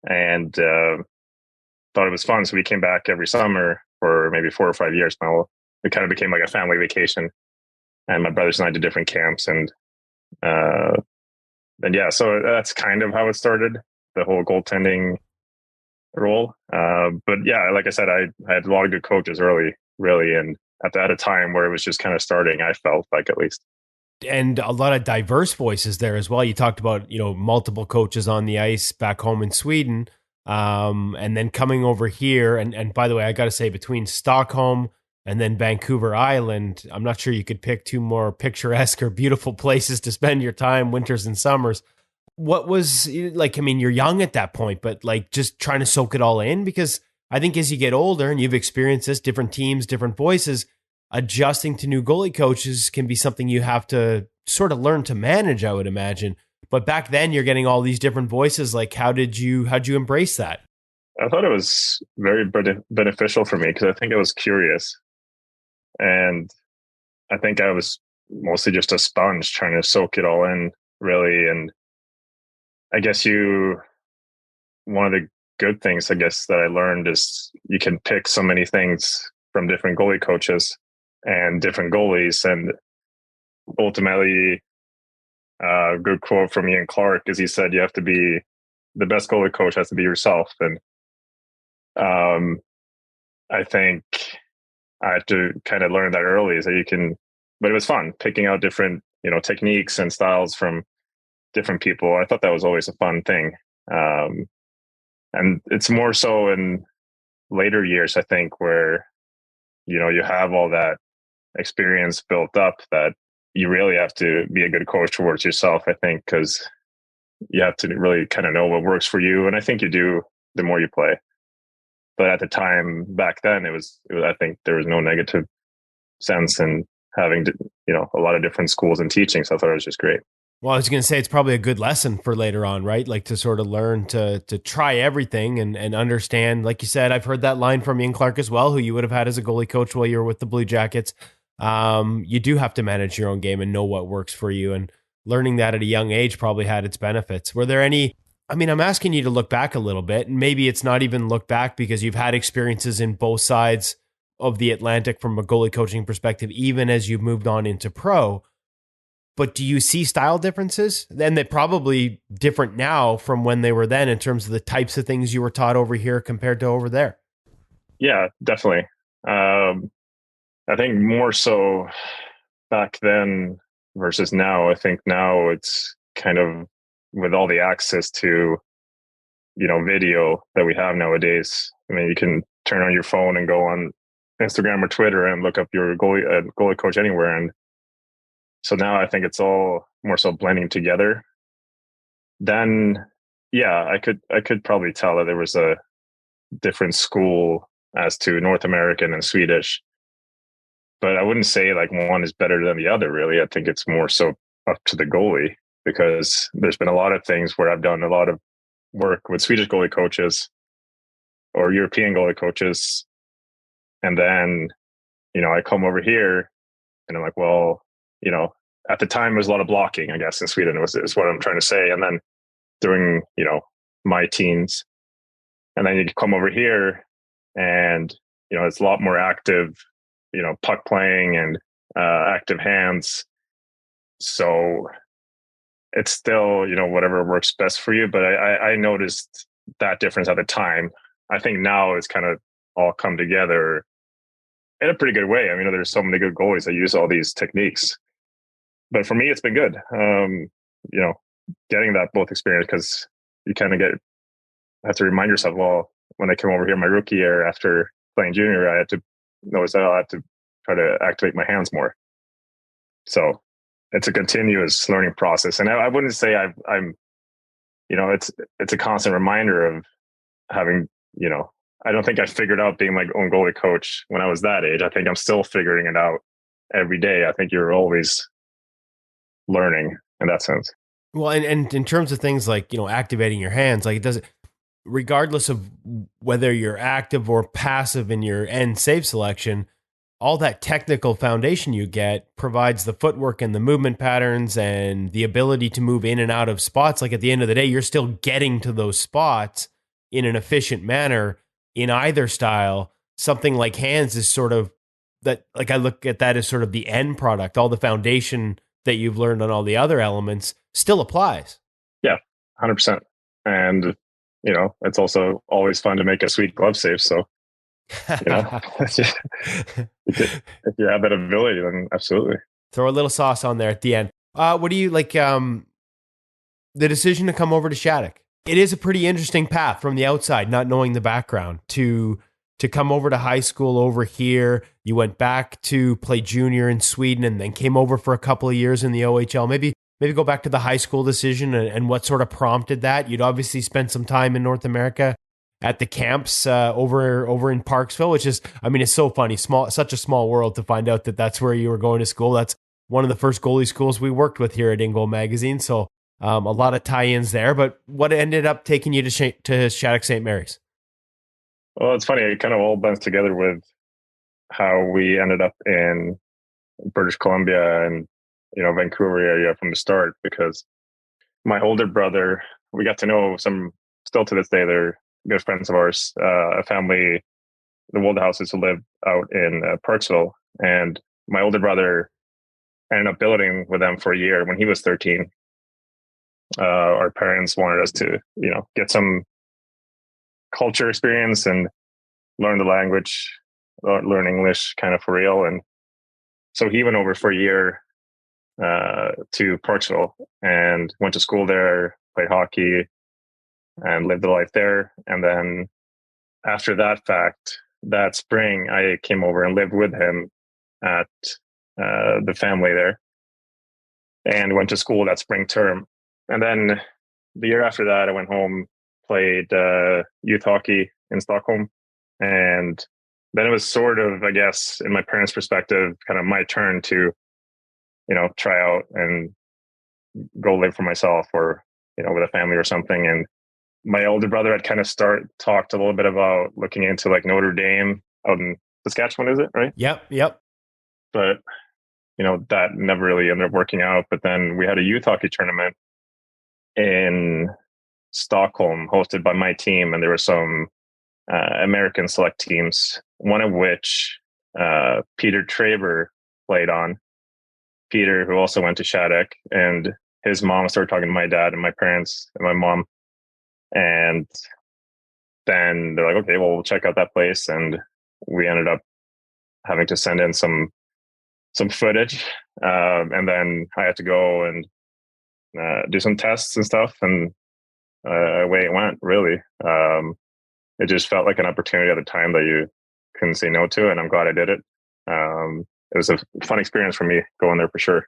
And thought it was fun. So we came back every summer for maybe 4 or 5 years now. It kind of became like a family vacation. And my brothers and I did different camps. And yeah, so that's kind of how it started, the whole goaltending role. But yeah, like I said, I had a lot of good coaches early, really. And at a time where it was just kind of starting, I felt like, at least. And a lot of diverse voices there as well. You talked about, multiple coaches on the ice back home in Sweden. And then coming over here, and by the way, I got to say, between Stockholm and then Vancouver Island, I'm not sure you could pick two more picturesque or beautiful places to spend your time, winters and summers. What was like? I mean, you're young at that point, but like just trying to soak it all in, because I think as you get older and you've experienced this, different teams, different voices, adjusting to new goalie coaches can be something you have to sort of learn to manage, I would imagine. But back then you're getting all these different voices. Like, how'd you embrace that? I thought it was very beneficial for me, because I think I was curious. And I think I was mostly just a sponge trying to soak it all in, really. And I guess one of the good things, I guess, that I learned is you can pick so many things from different goalie coaches and different goalies. And ultimately, a good quote from Ian Clark is, he said, you have to be, the best goalie coach has to be yourself. And I think I had to kind of learn that early, is that you can, but it was fun picking out different, techniques and styles from different people. I thought that was always a fun thing. And it's more so in later years, I think, where, you have all that experience built up, that you really have to be a good coach towards yourself, I think, because you have to really kind of know what works for you. And I think you do the more you play. But at the time back then, it was I think there was no negative sense in having, a lot of different schools and teaching. So I thought it was just great. Well, I was going to say it's probably a good lesson for later on, right? Like to sort of learn to try everything and understand. Like you said, I've heard that line from Ian Clark as well, who you would have had as a goalie coach while you were with the Blue Jackets. You do have to manage your own game and know what works for you. And learning that at a young age probably had its benefits. Were there any? I mean, I'm asking you to look back a little bit, and maybe it's not even look back because you've had experiences in both sides of the Atlantic from a goalie coaching perspective, even as you've moved on into pro. But do you see style differences? And they're probably different now from when they were then in terms of the types of things you were taught over here compared to over there. Yeah, definitely. I think more so back then versus now. I think now it's kind of with all the access to, video that we have nowadays. I mean, you can turn on your phone and go on Instagram or Twitter and look up your goalie coach anywhere. And so now I think it's all more so blending together. Then, yeah, I could probably tell that there was a different school as to North American and Swedish, but I wouldn't say like one is better than the other. Really, I think it's more so up to the goalie, because there's been a lot of things where I've done a lot of work with Swedish goalie coaches or European goalie coaches, and then I come over here and I'm like, well, at the time, there was a lot of blocking, I guess, in Sweden is what I'm trying to say. And then during, my teens, and then you come over here and, it's a lot more active, puck playing and active hands. So it's still, whatever works best for you. But I noticed that difference at the time. I think now it's kind of all come together in a pretty good way. I mean, there's so many good goalies that use all these techniques. But for me, it's been good, getting that both experience, because you kind of have to remind yourself, well, when I came over here my rookie year after playing junior, I had to notice that I had to try to activate my hands more. So it's a continuous learning process. And I wouldn't say I'm, it's a constant reminder of having, I don't think I figured out being my own goalie coach when I was that age. I think I'm still figuring it out every day. I think you're always learning in that sense. Well, and in terms of things like, activating your hands, like it doesn't, regardless of whether you're active or passive in your end save selection, all that technical foundation you get provides the footwork and the movement patterns and the ability to move in and out of spots. Like at the end of the day, you're still getting to those spots in an efficient manner in either style. Something like hands is sort of that, like I look at that as sort of the end product. All the foundation that you've learned on all the other elements still applies. Yeah, 100%. And, it's also always fun to make a sweet glove save. So, if you have that ability, then absolutely. Throw a little sauce on there at the end. What do you like? The decision to come over to Shattuck. It is a pretty interesting path from the outside, not knowing the background, to come over to high school over here. You went back to play junior in Sweden and then came over for a couple of years in the OHL. Maybe go back to the high school decision and what sort of prompted that. You'd obviously spent some time in North America at the camps over in Parksville, which is, I mean, it's so funny. Such a small world to find out that that's where you were going to school. That's one of the first goalie schools we worked with here at InGoal Magazine. So a lot of tie-ins there. But what ended up taking you to Shattuck St. Mary's? Well, it's funny. It kind of all blends together with how we ended up in British Columbia and, Vancouver area from the start, because my older brother, we got to know some, still to this day, they're good friends of ours, a family, the Woldhouses, who live out in Parksville. And my older brother ended up building with them for a year when he was 13. Our parents wanted us to, get some culture experience and learn the language, learn English kind of for real. And so he went over for a year to Parksville and went to school there, played hockey, and lived the life there. And then after that spring, I came over and lived with him at the family there and went to school that spring term. And then the year after that, I went home, played youth hockey in Stockholm, and then it was sort of, I guess, in my parents' perspective, kind of my turn to, try out and go live for myself or, with a family or something. And my older brother had kind of talked a little bit about looking into like Notre Dame out in Saskatchewan, is it right? Yep. But, that never really ended up working out. But then we had a youth hockey tournament in Stockholm hosted by my team. And there were some American select teams, one of which Peter Traber played on. Peter, who also went to Shattuck, and his mom started talking to my dad and my parents and my mom. And then they're like, okay, well, we'll check out that place. And we ended up having to send in some footage. And then I had to go and do some tests and stuff. And away it went, really. It just felt like an opportunity at the time that you couldn't say no to. And I'm glad I did it. It was a fun experience for me going there for sure.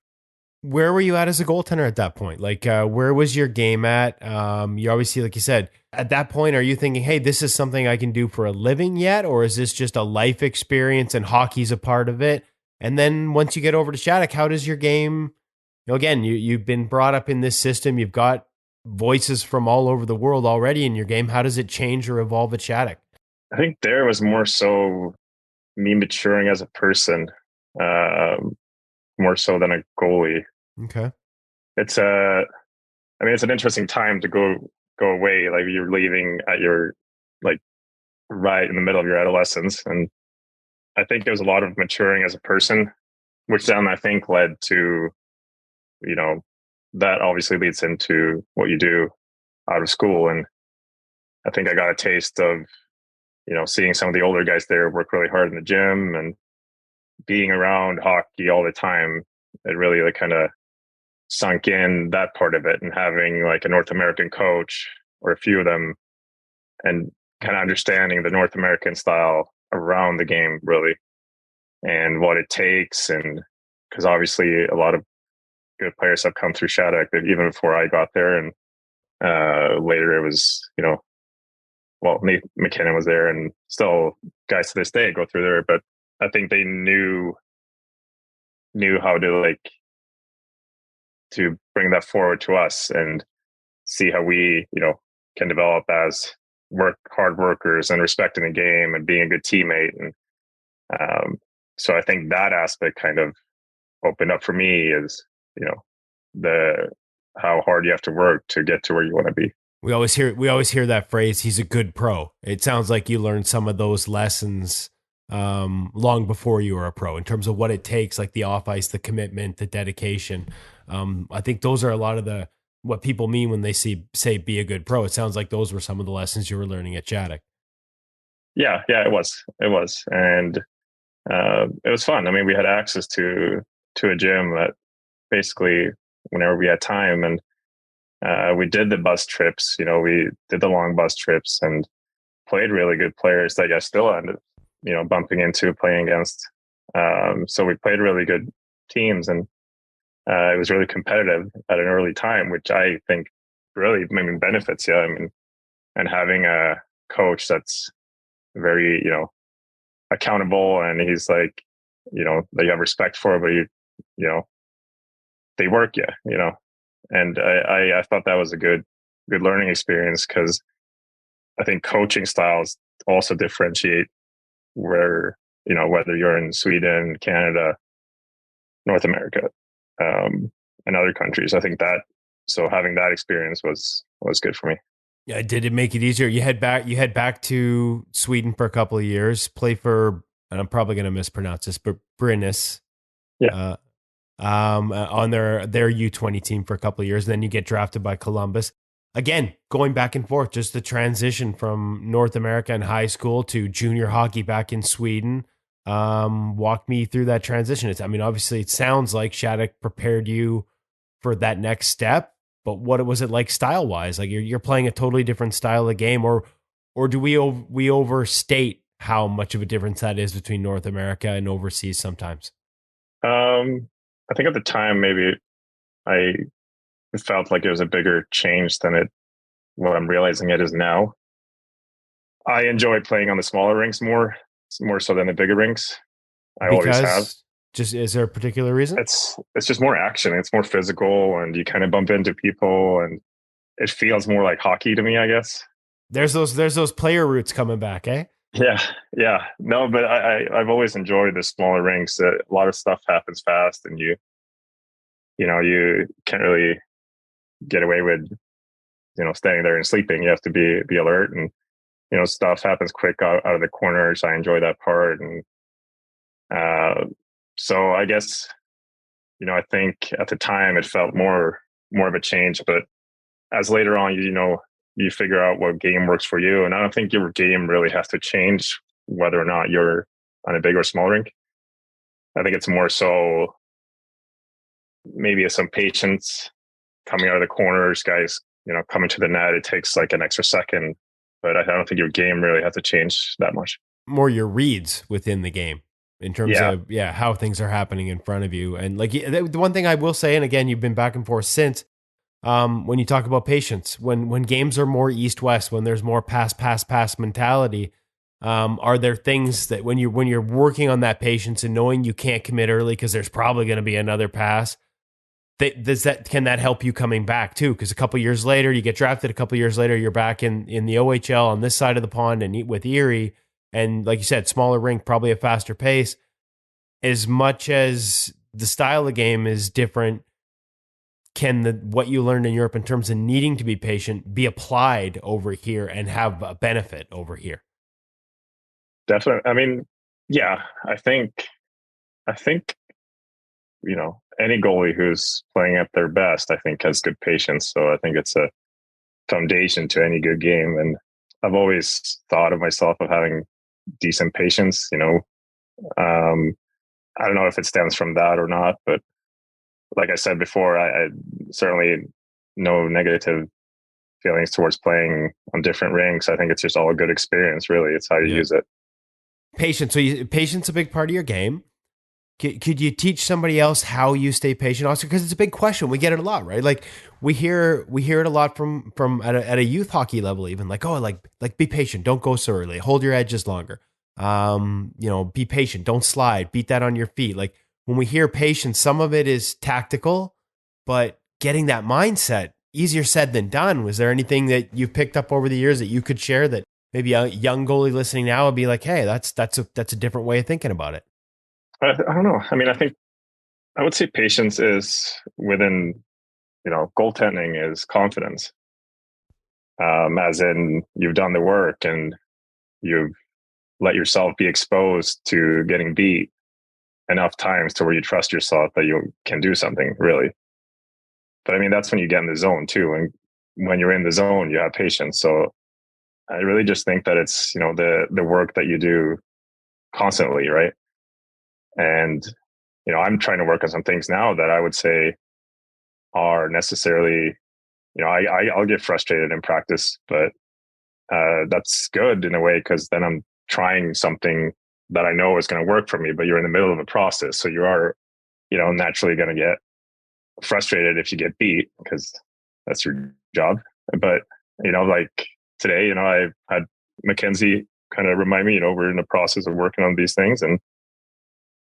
Where were you at as a goaltender at that point? Like, where was your game at? You obviously, like you said, at that point, are you thinking, hey, this is something I can do for a living yet? Or is this just a life experience and hockey's a part of it? And then once you get over to Shattuck, how does your game, again, you've been brought up in this system. You've got voices from all over the world already in your game. How does it change or evolve at Shattuck? I think there was more so me maturing as a person, more so than a goalie. Okay. It's it's an interesting time to go away. Like you're leaving at your like right in the middle of your adolescence, and I think there was a lot of maturing as a person, which then I think led to, that obviously leads into what you do out of school. And I think I got a taste of, seeing some of the older guys there work really hard in the gym and being around hockey all the time. It really like kind of sunk in that part of it, and having like a North American coach or a few of them and kind of understanding the North American style around the game really and what it takes. And because obviously a lot of good players have come through Shattuck even before I got there. And later it was, Nate McKinnon was there, and still guys to this day go through there. But I think they knew how to bring that forward to us and see how we, can develop as hard workers and respecting the game and being a good teammate. And so I think that aspect kind of opened up for me is, how hard you have to work to get to where you want to be. We always hear that phrase, he's a good pro. It sounds like you learned some of those lessons long before you were a pro in terms of what it takes, like the off ice, the commitment, the dedication. I think those are a lot of what people mean when they say be a good pro. It sounds like those were some of the lessons you were learning at Shattuck. Yeah, it was. And it was fun. I mean, we had access to a gym that basically whenever we had time, and we did the bus trips, we did the long bus trips and played really good players that I still ended, bumping into, playing against. So we played really good teams, and it was really competitive at an early time, which I think really benefits you. I mean, and having a coach that's very, accountable, and he's like, that you have respect for, but they work you, and I thought that was a good learning experience, because I think coaching styles also differentiate where, whether you're in Sweden, Canada, North America, and other countries. I think so having that experience was good for me. Yeah, did it make it easier? You head back to Sweden for a couple of years, play for, and I'm probably going to mispronounce this, but Brynäs. Yeah. On their U20 team for a couple of years. Then you get drafted by Columbus. Again, going back and forth, just the transition from North America and high school to junior hockey back in Sweden. Walk me through that transition. Obviously it sounds like Shattuck prepared you for that next step, but what was it like style wise? Like you're playing a totally different style of game, or do we overstate how much of a difference that is between North America and overseas sometimes? I think at the time, maybe I felt like it was a bigger change than what I'm realizing it is now. I enjoy playing on the smaller rinks more. more so than the bigger rinks. I always have. Just, is there a particular reason? It's just more action. It's more physical, and you kind of bump into people, and it feels more like hockey to me, I guess. There's those player roots coming back, eh? Yeah. No, but I've always enjoyed the smaller rinks. A lot of stuff happens fast, and you can't really get away with standing there and sleeping. You have to be alert, and stuff happens quick out of the corners. I enjoy that part, and so I guess I think at the time it felt more of a change, but as later on you figure out what game works for you, and I don't think your game really has to change whether or not you're on a big or small rink. I think it's more so maybe some patience coming out of the corners, guys coming to the net. It takes like an extra second, but I don't think your game really has to change that much. More your reads within the game in terms of how things are happening in front of you. And like the one thing I will say, and again, you've been back and forth since, when you talk about patience, when games are more east-west, when there's more pass mentality, are there things that when you're working on that patience and knowing you can't commit early because there's probably going to be another pass, can that help you coming back too? Because a couple years later, you get drafted. A couple years later, you're back in the OHL on this side of the pond and with Erie, and like you said, smaller rink, probably a faster pace. As much as the style of game is different, can what you learned in Europe in terms of needing to be patient be applied over here and have a benefit over here? Definitely. I mean, yeah, I think any goalie who's playing at their best, I think, has good patience. So I think it's a foundation to any good game. And I've always thought of myself of having decent patience. I don't know if it stems from that or not, but like I said before, I certainly no negative feelings towards playing on different rinks. I think it's just all a good experience, really. It's how you use it. Patience. So patience a big part of your game. Could you teach somebody else how you stay patient, Oscar? Because it's a big question. We get it a lot, right? Like we hear it a lot from at a youth hockey level, even like, oh, like be patient, don't go so early, hold your edges longer. Be patient, don't slide, beat that on your feet. Like when we hear patience, some of it is tactical, but getting that mindset, easier said than done. Was there anything that you picked up over the years that you could share that maybe a young goalie listening now would be like, hey, that's a different way of thinking about it? I don't know. I mean, I would say patience is within, goaltending is confidence. As in you've done the work and you've let yourself be exposed to getting beat enough times to where you trust yourself that you can do something, really. But I mean, that's when you get in the zone too. And when you're in the zone, you have patience. So I really just think that it's, the work that you do constantly, right? And, I'm trying to work on some things now that I would say are necessarily, I'll get frustrated in practice, but that's good in a way, because then I'm trying something that I know is going to work for me, but you're in the middle of a process. So you are, naturally going to get frustrated if you get beat, because that's your job. But, like today, I had Mackenzie kind of remind me, we're in the process of working on these things, and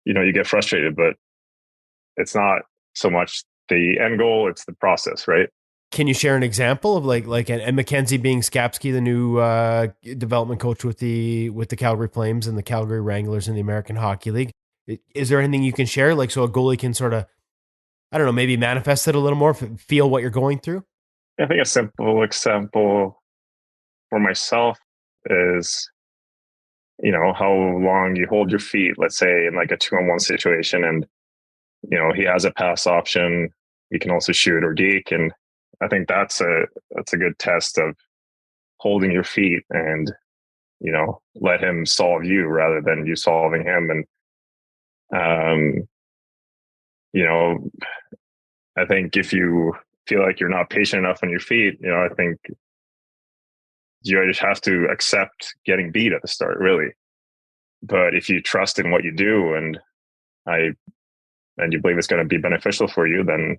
you get frustrated, but it's not so much the end goal, it's the process, right? Can you share an example of like and Mackenzie being Skapski, the new development coach with the Calgary Flames and the Calgary Wranglers in the American Hockey League? Is there anything you can share, like so a goalie can sort of, I don't know, maybe manifest it a little more, feel what you're going through? I think a simple example for myself is, how long you hold your feet, let's say in like a 2-on-1 situation, and, he has a pass option. He can also shoot or deke. And I think that's a good test of holding your feet and, let him solve you rather than you solving him. And, I think if you feel like you're not patient enough on your feet, I think you just have to accept getting beat at the start, really. But if you trust in what you do and you believe it's going to be beneficial for you, then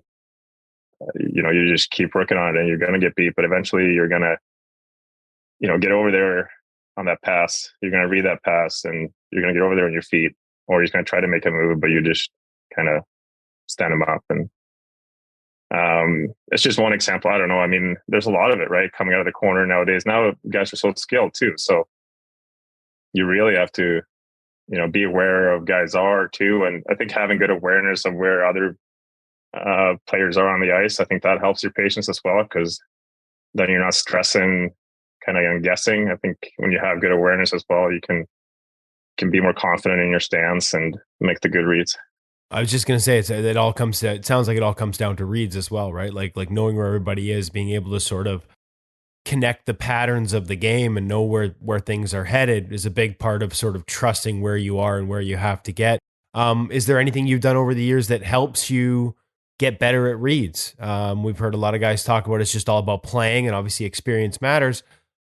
you just keep working on it, and you're going to get beat, but eventually you're going to get over there on that pass. You're going to read that pass, and you're going to get over there on your feet, or he's going to try to make a move, but you just kind of stand him up. And it's just one example. I don't know. I mean, there's a lot of it, right? Coming out of the corner nowadays. Now guys are so skilled too. So you really have to, be aware of guys are too. And I think having good awareness of where other players are on the ice, I think that helps your patience as well, because then you're not stressing, kind of guessing. I think when you have good awareness as well, you can be more confident in your stance and make the good reads. I was just going to say, it sounds like it all comes down to reads as well, right? Like knowing where everybody is, being able to sort of connect the patterns of the game and know where things are headed is a big part of sort of trusting where you are and where you have to get. Is there anything you've done over the years that helps you get better at reads? We've heard a lot of guys talk about it's just all about playing, and obviously experience matters.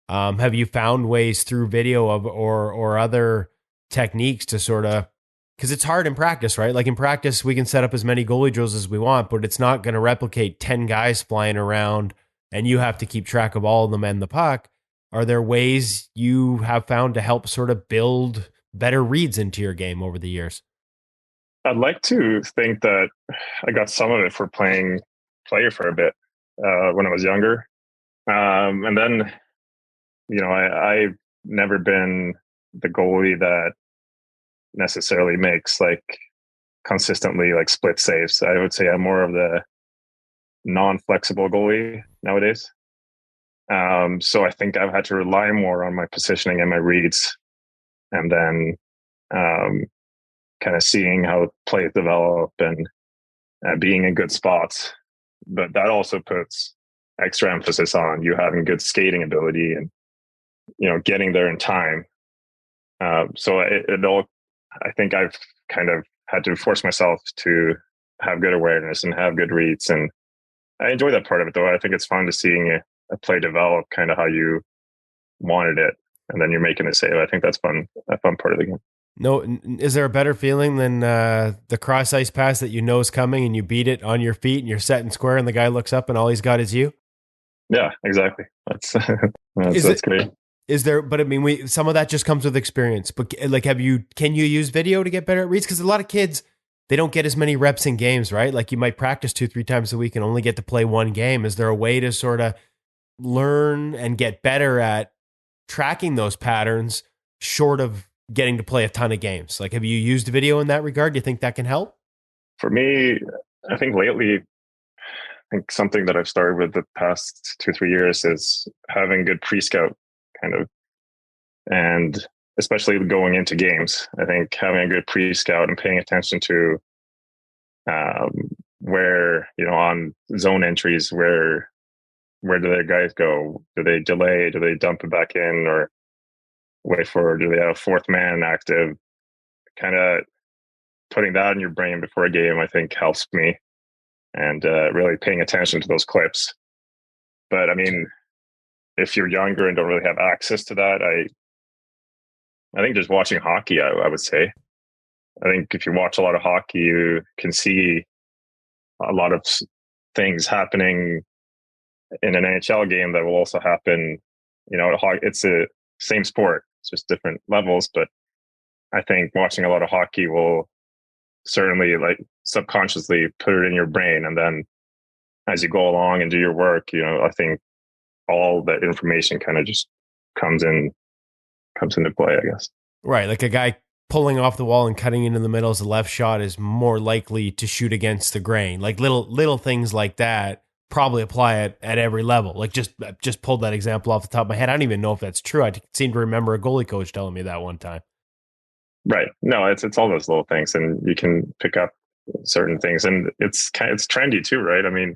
Have you found ways through video or other techniques to sort of, because it's hard in practice, right? Like in practice, we can set up as many goalie drills as we want, but it's not going to replicate 10 guys flying around and you have to keep track of all of them and the puck. Are there ways you have found to help sort of build better reads into your game over the years? I'd like to think that I got some of it for playing player for a bit when I was younger. And then, I've never been the goalie that necessarily makes like consistently like split saves. I would say I'm more of the non-flexible goalie nowadays. So I think I've had to rely more on my positioning and my reads, and then kind of seeing how plays develop and being in good spots. But that also puts extra emphasis on you having good skating ability and getting there in time. So it all, I think I've kind of had to force myself to have good awareness and have good reads, and I enjoy that part of it, though. I think it's fun to seeing a play develop kind of how you wanted it, and then you're making a save. I think that's fun. A fun part of the game. No, is there a better feeling than the cross ice pass that you know is coming and you beat it on your feet and you're set and square and the guy looks up and all he's got is you? Yeah, exactly. That's great. Is there? But I mean, some of that just comes with experience. But like, can you use video to get better at reads? Because a lot of kids, they don't get as many reps in games, right? Like you might practice 2-3 times a week and only get to play one game. Is there a way to sort of learn and get better at tracking those patterns short of getting to play a ton of games? Like, have you used video in that regard? Do you think that can help? For me, I think lately, I think something that I've started with the past 2-3 years is having good pre-scout kind of, and especially going into games. I think having a good pre-scout and paying attention to where, on zone entries, where do their guys go? Do they delay? Do they dump it back in, or do they have a fourth man active? Kind of putting that in your brain before a game, I think helps me, and really paying attention to those clips. But I mean, if you're younger and don't really have access to that, I think just watching hockey, I would say. I think if you watch a lot of hockey, you can see a lot of things happening in an NHL game that will also happen. It's the same sport. It's just different levels. But I think watching a lot of hockey will certainly like subconsciously put it in your brain. And then as you go along and do your work, I think all that information kind of just comes into play, I guess. Right. Like a guy pulling off the wall and cutting into the middle as a left shot is more likely to shoot against the grain. Like little things like that probably apply at every level. Like just pulled that example off the top of my head. I don't even know if that's true. I seem to remember a goalie coach telling me that one time. Right. No, it's all those little things, and you can pick up certain things, and it's trendy too, right? I mean,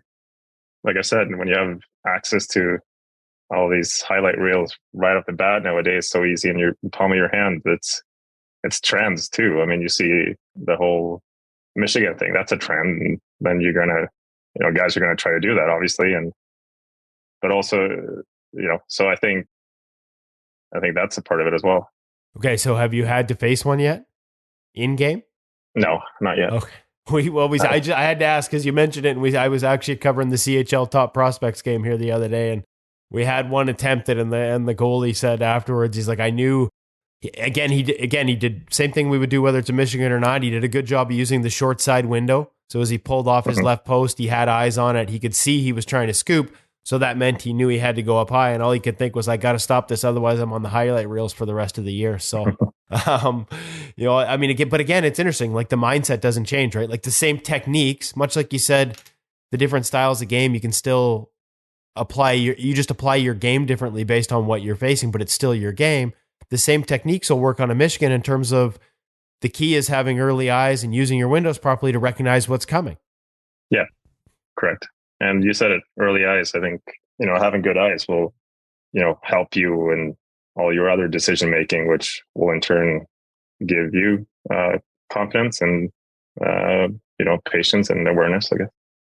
like I said, when you have access to all these highlight reels right off the bat nowadays, so easy in your palm of your hand, it's trends too. I mean, you see the whole Michigan thing, that's a trend, and then you're gonna, guys are gonna try to do that, obviously, but also, so I think that's a part of it as well. Okay, so have you had to face one yet in game? No, not yet. Okay. I had to ask because you mentioned it, and I was actually covering the CHL Top Prospects game here the other day, and we had one attempted, and the goalie said afterwards, he's like, I knew He did same thing we would do whether it's a Michigan or not. He did a good job of using the short side window. So as he pulled off his left post, he had eyes on it. He could see he was trying to scoop. So that meant he knew he had to go up high, and all he could think was, I got to stop this, otherwise I'm on the highlight reels for the rest of the year. So, I mean, again, it's interesting. Like the mindset doesn't change, right? Like the same techniques, much like you said, the different styles of game, you can still apply you just apply your game differently based on what you're facing, but it's still your game. The same techniques will work on a Michigan in terms of the key is having early eyes and using your windows properly to recognize what's coming. Yeah, correct. And you said it, early eyes. I think, having good eyes will, help you in all your other decision making, which will in turn give you confidence and, patience and awareness, I guess.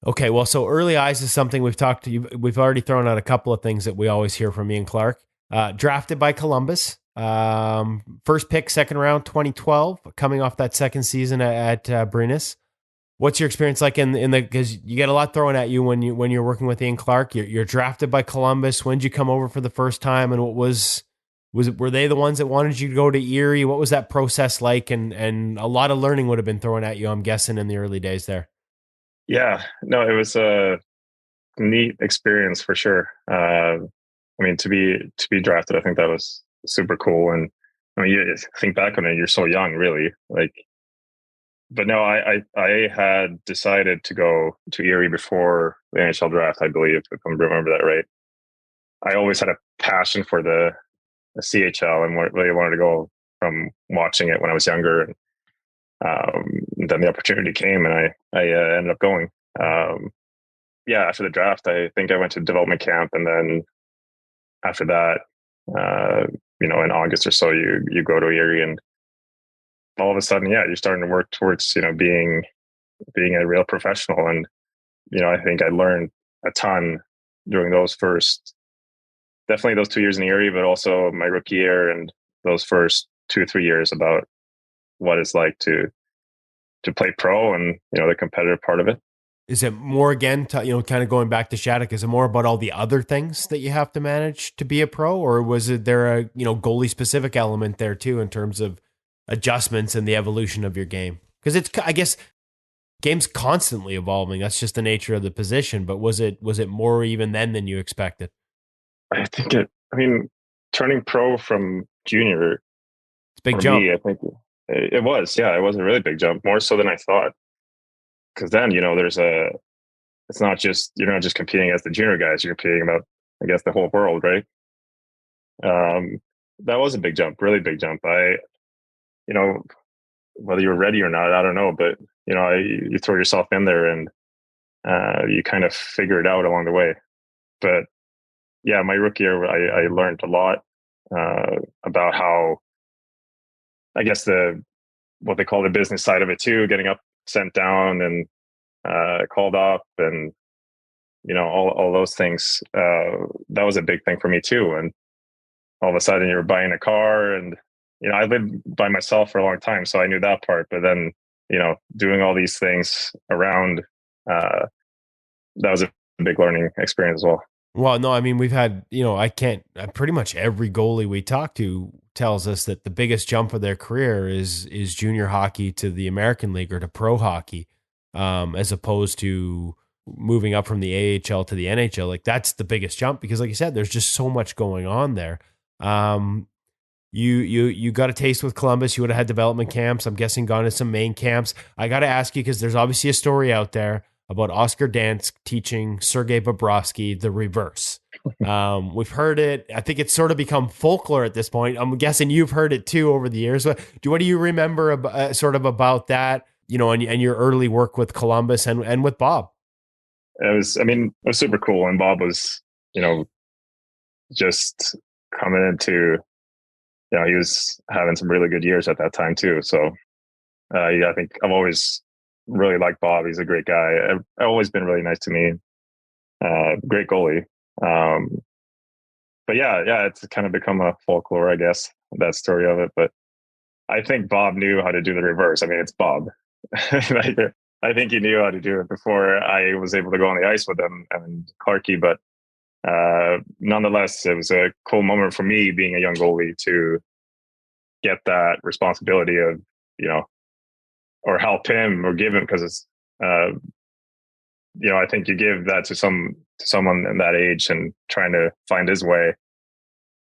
Okay, well, so early eyes is something we've already thrown out a couple of things that we always hear from Ian Clark. Drafted by Columbus, first pick, second round, 2012, coming off that second season at Brinus. What's your experience like because you get a lot thrown at you when you're working with Ian Clark? You're drafted by Columbus. When did you come over for the first time, and what were they the ones that wanted you to go to Erie? What was that process like? And a lot of learning would have been thrown at you, I'm guessing, in the early days there. Yeah, no, it was a neat experience for sure. To be drafted, I think that was super cool. And I mean, you think back on it, you're so young, really. But no, I had decided to go to Erie before the NHL draft, I believe, if I remember that right. I always had a passion for the CHL and really wanted to go from watching it when I was younger. And then the opportunity came, and I ended up going. After the draft, I think I went to development camp, and then after that, in August or so, you go to Erie, and all of a sudden, you're starting to work towards, being a real professional. And, I think I learned a ton during definitely those 2 years in Erie, but also my rookie year and those first 2 or 3 years about what it's like to play pro and, the competitive part of it. Is it more, again, kind of going back to Shattuck, is it more about all the other things that you have to manage to be a pro, or was there a, goalie specific element there too, in terms of adjustments and the evolution of your game? Because I guess game's constantly evolving. That's just the nature of the position. But was it more even then than you expected? I think turning pro from junior, it's a big jump. Me, I think it was. Yeah, it was a really big jump, more so than I thought. Because then, you're not just competing against the junior guys, you're competing against the whole world, right? That was a big jump, really big jump. Whether you're ready or not, I don't know, but you throw yourself in there and you kind of figure it out along the way. But yeah, my rookie year, I learned a lot about how, I guess, what they call the business side of it too, getting up, sent down, and called up, and all those things. That was a big thing for me too. And all of a sudden, you're buying a car, and I lived by myself for a long time, so I knew that part. But then, doing all these things around, that was a big learning experience as well. Well, no, I mean, we've had, pretty much every goalie we talk to tells us that the biggest jump of their career is junior hockey to the American League or to pro hockey, as opposed to moving up from the AHL to the NHL. Like, that's the biggest jump because, like you said, there's just so much going on there. You got a taste with Columbus. You would have had development camps. I'm guessing gone to some main camps. I got to ask you, because there's obviously a story out there about Oscar Dansk teaching Sergei Bobrovsky the reverse. We've heard it. I think it's sort of become folklore at this point. I'm guessing you've heard it too over the years. What do you remember about that, and your early work with Columbus and with Bob? It was super cool. And Bob was, just coming into, he was having some really good years at that time too. So, I think I've always really liked Bob. He's a great guy. I've always been really nice to me. Great goalie. But it's kind of become a folklore, I guess, that story of it. But I think Bob knew how to do the reverse. I mean, it's Bob. I think he knew how to do it before I was able to go on the ice with him and Clarkie. But nonetheless, it was a cool moment for me being a young goalie to get that responsibility of, or help him or give him, because it's, I think you give that to someone in that age and trying to find his way.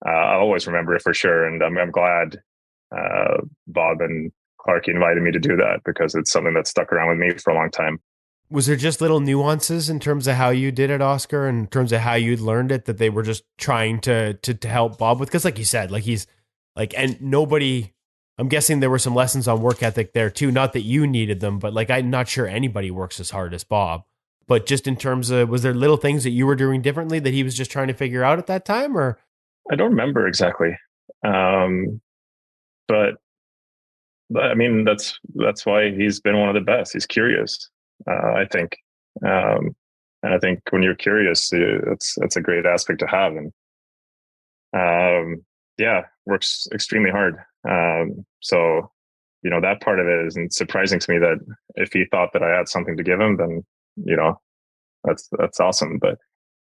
I'll always remember it for sure. And I'm glad Bob and Clark invited me to do that, because it's something that stuck around with me for a long time. Was there just little nuances in terms of how you did it, Oscar, and in terms of how you'd learned it, that they were just trying to help Bob with? Because like you said, like he's like, and nobody, I'm guessing there were some lessons on work ethic there too. Not that you needed them, but like, I'm not sure anybody works as hard as Bob. But just in terms of, was there little things that you were doing differently that he was just trying to figure out at that time, or? I don't remember exactly. But I mean, that's why he's been one of the best. He's curious, I think. And I think when you're curious, it's a great aspect to have. And works extremely hard. So, that part of it isn't surprising to me, that if he thought that I had something to give him, then, that's awesome. But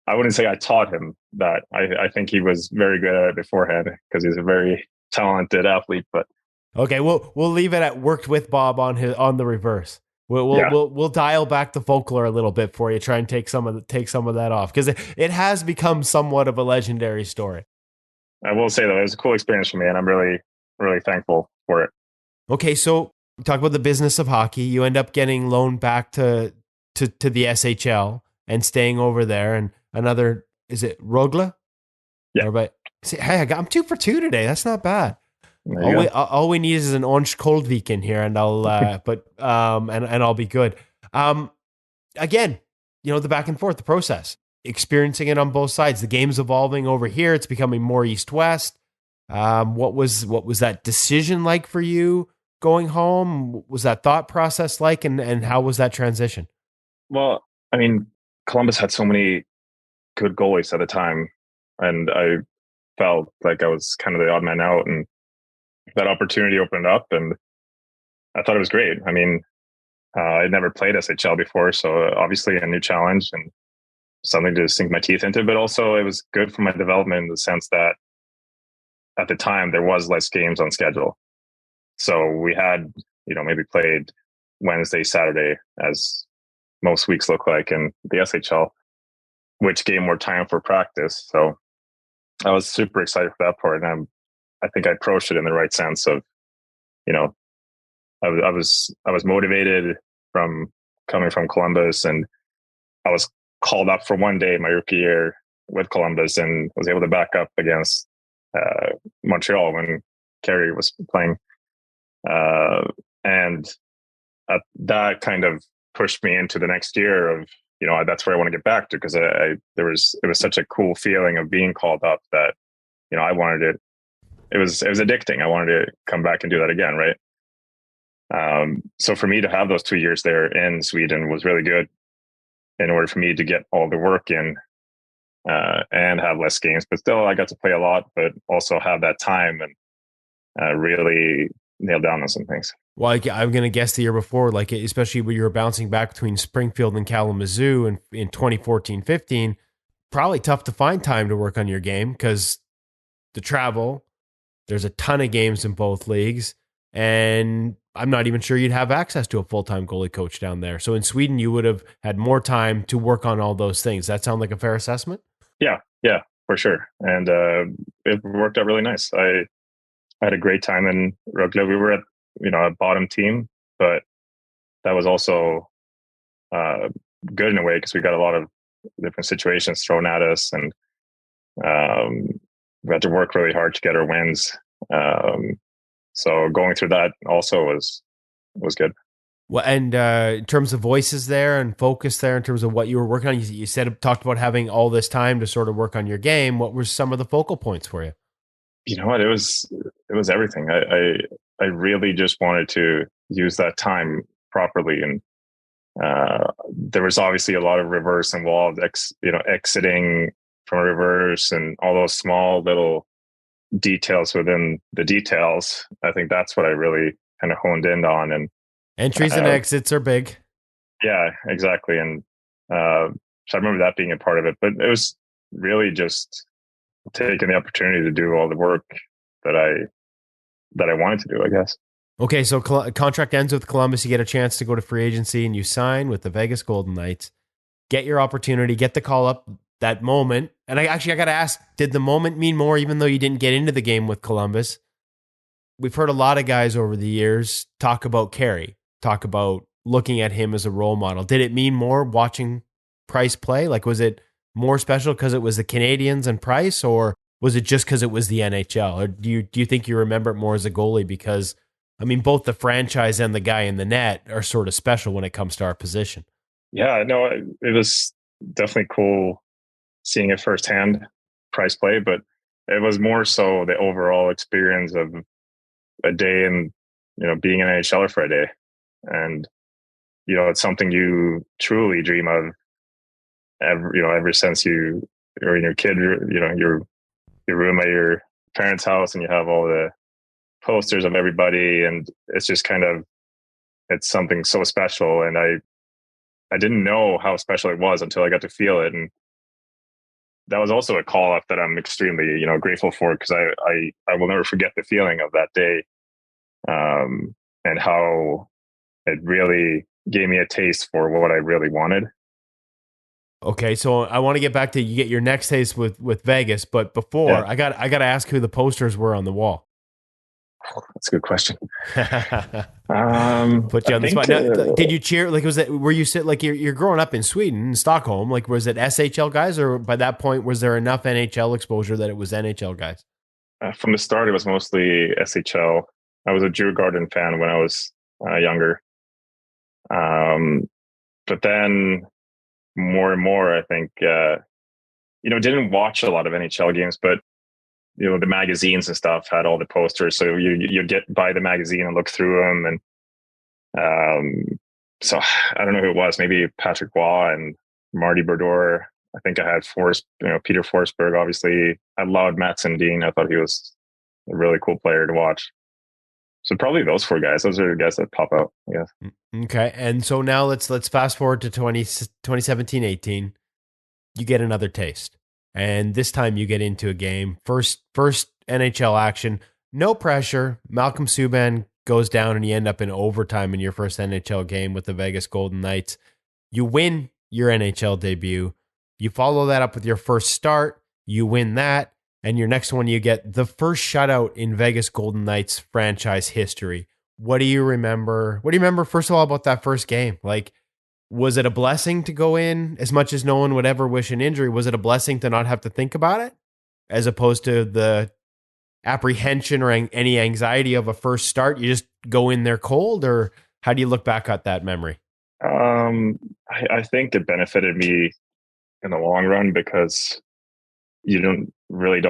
I wouldn't say I taught him that. I think he was very good at it beforehand, because he's a very talented athlete. But okay, we'll leave it at worked with Bob on the reverse. We'll dial back the folklore a little bit for you. Try and take some of that off, because it has become somewhat of a legendary story. I will say though, it was a cool experience for me, and I'm really, really thankful for it. Okay, so we talk about the business of hockey. You end up getting loaned back to the SHL and staying over there. And another, is it Rogla? Yeah. I'm 2 for 2 today. That's not bad. All we need is an orange Coldvik in here, and I'll and I'll be good. Again, the back and forth, the process, experiencing it on both sides. The game's evolving over here; it's becoming more east-west. What was that decision like for you going home? What was that thought process like, and how was that transition? Well, I mean, Columbus had so many good goalies at the time, and I felt like I was kind of the odd man out, and that opportunity opened up, and I thought it was great. I mean, I'd never played SHL before, so obviously a new challenge and something to sink my teeth into, but also it was good for my development in the sense that at the time there was less games on schedule. So we had, maybe played Wednesday, Saturday, as most weeks look like in the SHL, which gave more time for practice. So I was super excited for that part. And I think I approached it in the right sense of, I was motivated from coming from Columbus, and I was called up for one day my rookie year with Columbus, and was able to back up against Montreal when Carey was playing. And that kind of pushed me into the next year of, that's where I want to get back to, because it was such a cool feeling of being called up that, I wanted it. It was addicting. I wanted to come back and do that again. Right. So for me to have those 2 years there in Sweden was really good, in order for me to get all the work in, and have less games, but still I got to play a lot, but also have that time and really nail down on some things. Well, I'm going to guess the year before, like especially when you were bouncing back between Springfield and Kalamazoo in 2014-15, probably tough to find time to work on your game, because the travel, there's a ton of games in both leagues, and I'm not even sure you'd have access to a full-time goalie coach down there. So in Sweden, you would have had more time to work on all those things. That sound like a fair assessment? Yeah, for sure. And it worked out really nice. I had a great time in Rögle. We were at, a bottom team, but that was also good in a way, because we got a lot of different situations thrown at us, and we had to work really hard to get our wins. So going through that also was good. Well, and in terms of voices there and focus there, in terms of what you were working on, you talked about having all this time to sort of work on your game. What were some of the focal points for you? You know what? It was everything. I really just wanted to use that time properly, and there was obviously a lot of reverse involved, exiting from reverse and all those small little details within the details. I think that's what I really kind of honed in on. And entries and exits are big. Yeah, exactly. And so I remember that being a part of it, but it was really just taking the opportunity to do all the work that that I wanted to do, I guess. Okay, so contract ends with Columbus. You get a chance to go to free agency and you sign with the Vegas Golden Knights. Get your opportunity, get the call up that moment. And I got to ask, did the moment mean more even though you didn't get into the game with Columbus? We've heard a lot of guys over the years talk about Carey, talk about looking at him as a role model. Did it mean more watching Price play? Like, was it more special because it was the Canadians and Price, or was it just because it was the NHL? Or do you think you remember it more as a goalie because, I mean, both the franchise and the guy in the net are sort of special when it comes to our position? Yeah, no, it was definitely cool seeing it firsthand, Price play, but it was more so the overall experience of a day and, being an NHLer for a day. And, it's something you truly dream of ever since you were in your kid, your room at your parents' house and you have all the posters of everybody. And it's just it's something so special. And I didn't know how special it was until I got to feel it. And that was also a call up that I'm extremely, grateful for, because I will never forget the feeling of that day, and how it really gave me a taste for what I really wanted. Okay, so I want to get back to you get your next taste with Vegas, but before I got to ask who the posters were on the wall. That's a good question. Put you on the spot. Now, did you cheer? Like, were you like you're growing up in Sweden, in Stockholm? Like, was it SHL guys, or by that point was there enough NHL exposure that it was NHL guys? From the start, it was mostly SHL. I was a Djurgården fan when I was younger, but then more and more, I think, didn't watch a lot of NHL games, but the magazines and stuff had all the posters, so you get buy the magazine and look through them, and so I don't know who it was, maybe Patrick Waugh and Marty Brodeur. I think I had Peter Forsberg. Obviously, I loved Matt Sundin. I thought he was a really cool player to watch. So probably those four guys. Those are the guys that pop out, I guess. Okay, and so now let's fast forward to 2017-18. You get another taste. And this time you get into a game. First NHL action. No pressure. Malcolm Subban goes down and you end up in overtime in your first NHL game with the Vegas Golden Knights. You win your NHL debut. You follow that up with your first start. You win that. And your next one, you get the first shutout in Vegas Golden Knights franchise history. What do you remember? What do you remember, first of all, about that first game? Like, was it a blessing to go in as much as no one would ever wish an injury? Was it a blessing to not have to think about it as opposed to the apprehension or any anxiety of a first start? You just go in there cold, or how do you look back at that memory? I think it benefited me in the long run because you don't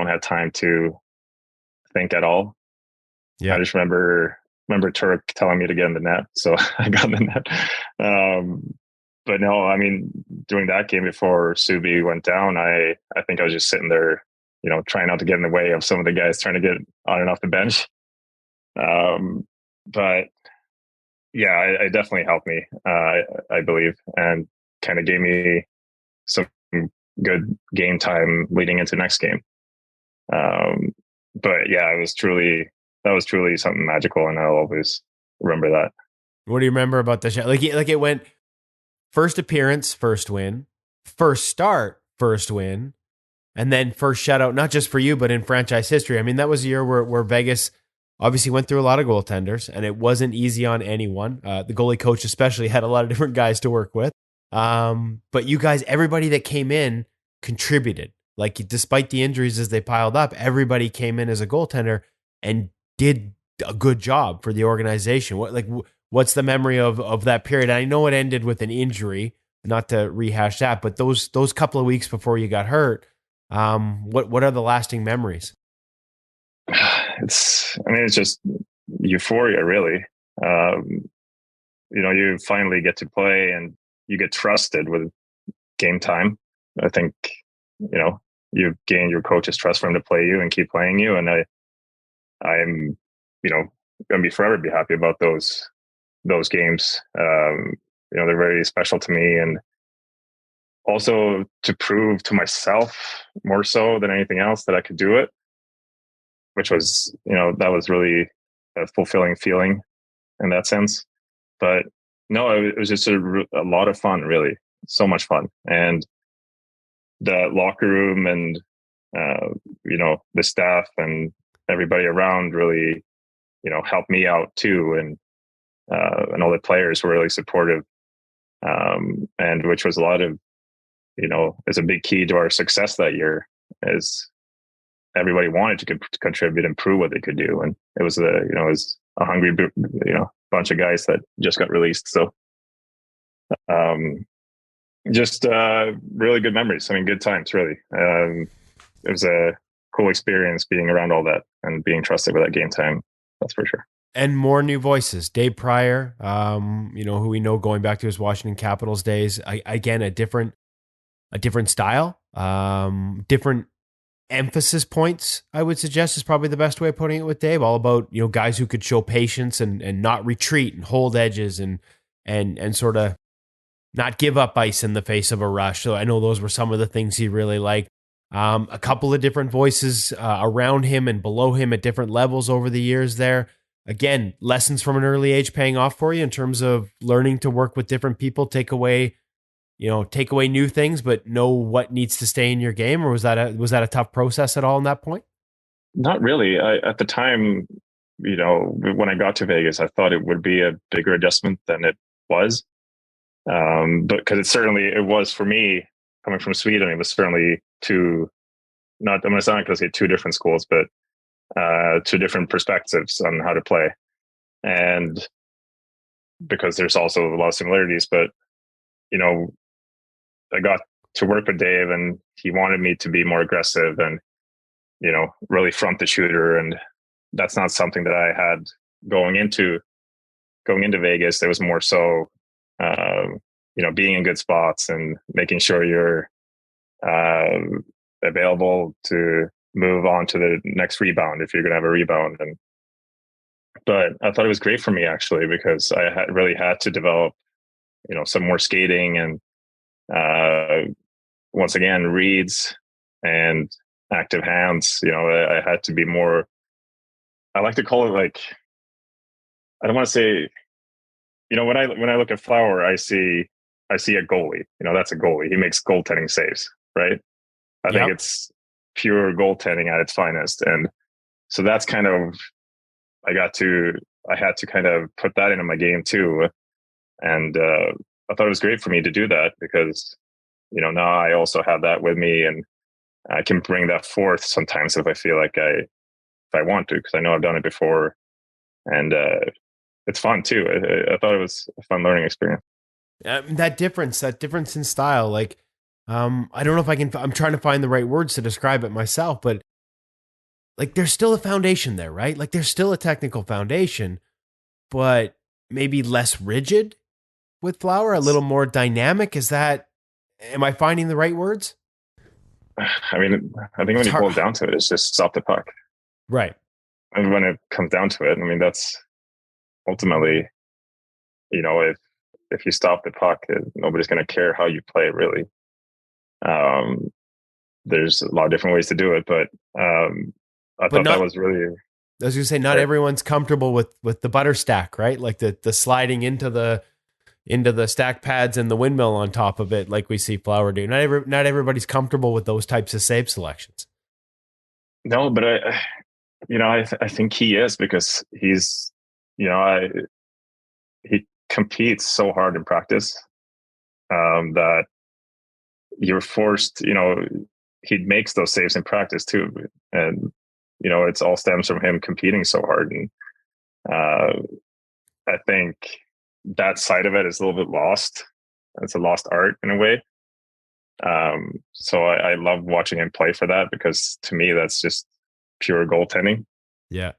have time to think at all. Yeah. I just remember Turk telling me to get in the net, so I got in the net. But no, I mean, during that game before Subi went down, I think I was just sitting there, trying not to get in the way of some of the guys trying to get on and off the bench. But yeah, it definitely helped me, I believe, and kind of gave me some good game time leading into next game. But yeah, that was truly something magical, and I'll always remember that. What do you remember about the show? Like it went first appearance, first win, first start, first win, and then first shutout, not just for you, but in franchise history. I mean, that was a year where Vegas obviously went through a lot of goaltenders, and it wasn't easy on anyone. The goalie coach especially had a lot of different guys to work with. But you guys, everybody that came in contributed. Like, despite the injuries as they piled up, everybody came in as a goaltender and did a good job for the organization. What's the memory of that period? I know it ended with an injury, not to rehash that, but those couple of weeks before you got hurt, what are the lasting memories? It's just euphoria, really. You finally get to play and you get trusted with game time. I think, you've gained your coach's trust for him to play you and keep playing you. And I'm, going to forever be happy about those games. They're very special to me, and also to prove to myself more so than anything else that I could do it, which was, that was really a fulfilling feeling in that sense. But no, it was just a lot of fun, really, so much fun, and the locker room and the staff and everybody around really helped me out too, and all the players were really supportive, and which was a lot of is a big key to our success that year, is everybody wanted to contribute and prove what they could do, and it was a hungry bunch of guys that just got released. So just really good memories. I mean, good times, really. It was a cool experience being around all that and being trusted with that game time. That's for sure. And more new voices. Dave Pryor, who we know going back to his Washington Capitals days. Again, a different style, different emphasis points, I would suggest, is probably the best way of putting it with Dave. All about, guys who could show patience and not retreat and hold edges and sort of not give up ice in the face of a rush. So I know those were some of the things he really liked. A couple of different voices around him and below him at different levels over the years there. Again, lessons from an early age paying off for you in terms of learning to work with different people, take away new things, but know what needs to stay in your game. Or was that a tough process at all in that point? Not really. At the time, when I got to Vegas, I thought it would be a bigger adjustment than it was. But because it was for me coming from Sweden, it was certainly I'm going to sound like I say two different schools, but two different perspectives on how to play. And because there's also a lot of similarities, but, I got to work with Dave and he wanted me to be more aggressive and, really front the shooter. And that's not something that I had going into Vegas. It was more so, being in good spots and making sure you're available to move on to the next rebound if you're going to have a rebound. But I thought it was great for me, actually, because I really had to develop, some more skating and once again, reads and active hands. I had to be more, I like to call it like, I don't want to say, when I look at Flower, I see a goalie. That's a goalie. He makes goaltending saves, right? I think it's pure goaltending at its finest. And so that's kind of, I had to kind of put that into my game too. And I thought it was great for me to do that because, now I also have that with me and I can bring that forth sometimes if I feel like if I want to, because I know I've done it before. And it's fun too. I thought it was a fun learning experience. That difference in style, like, I don't know if I'm trying to find the right words to describe it myself, but like there's still a foundation there, right? Like there's still a technical foundation, but maybe less rigid with Flower, a little more dynamic. Am I finding the right words? I mean, I think when you boil it down to it, it's just stop the puck. Right. And when it comes down to it, I mean, that's ultimately, if you stop the puck, nobody's going to care how you play, really. There's a lot of different ways to do it, but I thought that was really. I was going to say, not everyone's comfortable with the butter stack, right? Like the sliding into the stack pads and the windmill on top of it, like we see Flower do. Not everybody's comfortable with those types of save selections. No, but I think he is, because he's, he competes so hard in practice that you're forced, he makes those saves in practice too. And, it's all stems from him competing so hard. And I think that side of it is a little bit lost. It's a lost art in a way. So I love watching him play for that, because to me, that's just pure goaltending. Yeah.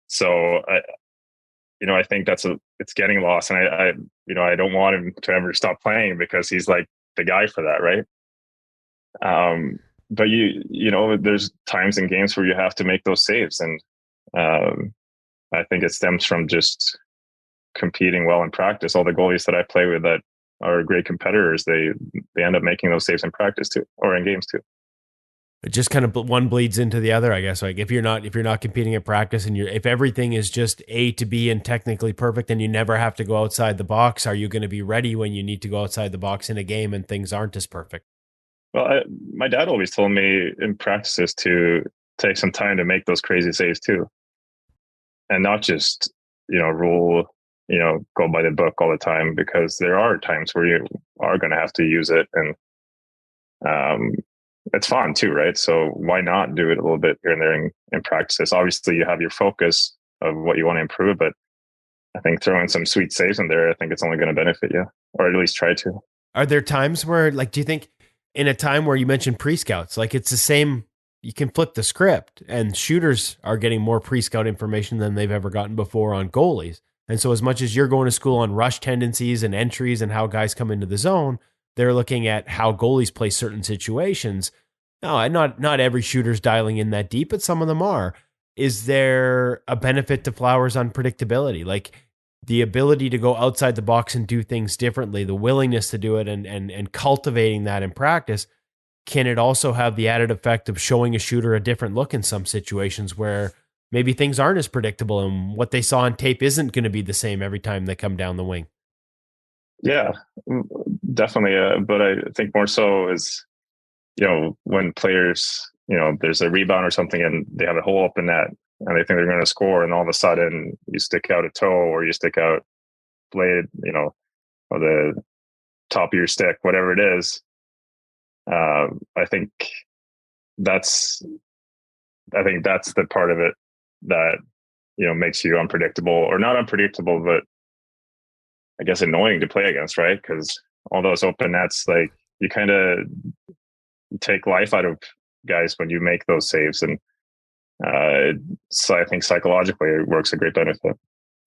So I think it's getting lost, and I don't want him to ever stop playing, because he's like the guy for that, right? But there's times in games where you have to make those saves, and I think it stems from just competing well in practice. All the goalies that I play with that are great competitors, they end up making those saves in practice too, or in games too. It just kind of one bleeds into the other, I guess. Like if you're not competing at practice and if everything is just A to B and technically perfect and you never have to go outside the box, are you going to be ready when you need to go outside the box in a game and things aren't as perfect? Well, my dad always told me in practices to take some time to make those crazy saves too, and not just rule go by the book all the time, because there are times where you are going to have to use it, and it's fun too, right? So why not do it a little bit here and there in practices? Obviously, you have your focus of what you want to improve, but I think throwing some sweet saves in there, I think it's only going to benefit you, or at least try to. Are there times where, like, do you think in a time where you mentioned pre-scouts, like it's the same, you can flip the script and shooters are getting more pre-scout information than they've ever gotten before on goalies. And so as much as you're going to school on rush tendencies and entries and how guys come into the zone, they're looking at how goalies play certain situations. No, not every shooter's dialing in that deep, but some of them are. Is there a benefit to Flowers' unpredictability? Like the ability to go outside the box and do things differently, the willingness to do it and cultivating that in practice, can it also have the added effect of showing a shooter a different look in some situations where maybe things aren't as predictable and what they saw on tape isn't going to be the same every time they come down the wing? Yeah, definitely. But I think more so is, when players, there's a rebound or something and they have a hole open net and they think they're going to score, and all of a sudden you stick out a toe or you stick out blade, or the top of your stick, whatever it is. I think that's the part of it that, makes you unpredictable, or not unpredictable, but I guess annoying to play against, right? Because all those open nets, like you kind of take life out of guys when you make those saves. And so I think psychologically it works a great benefit.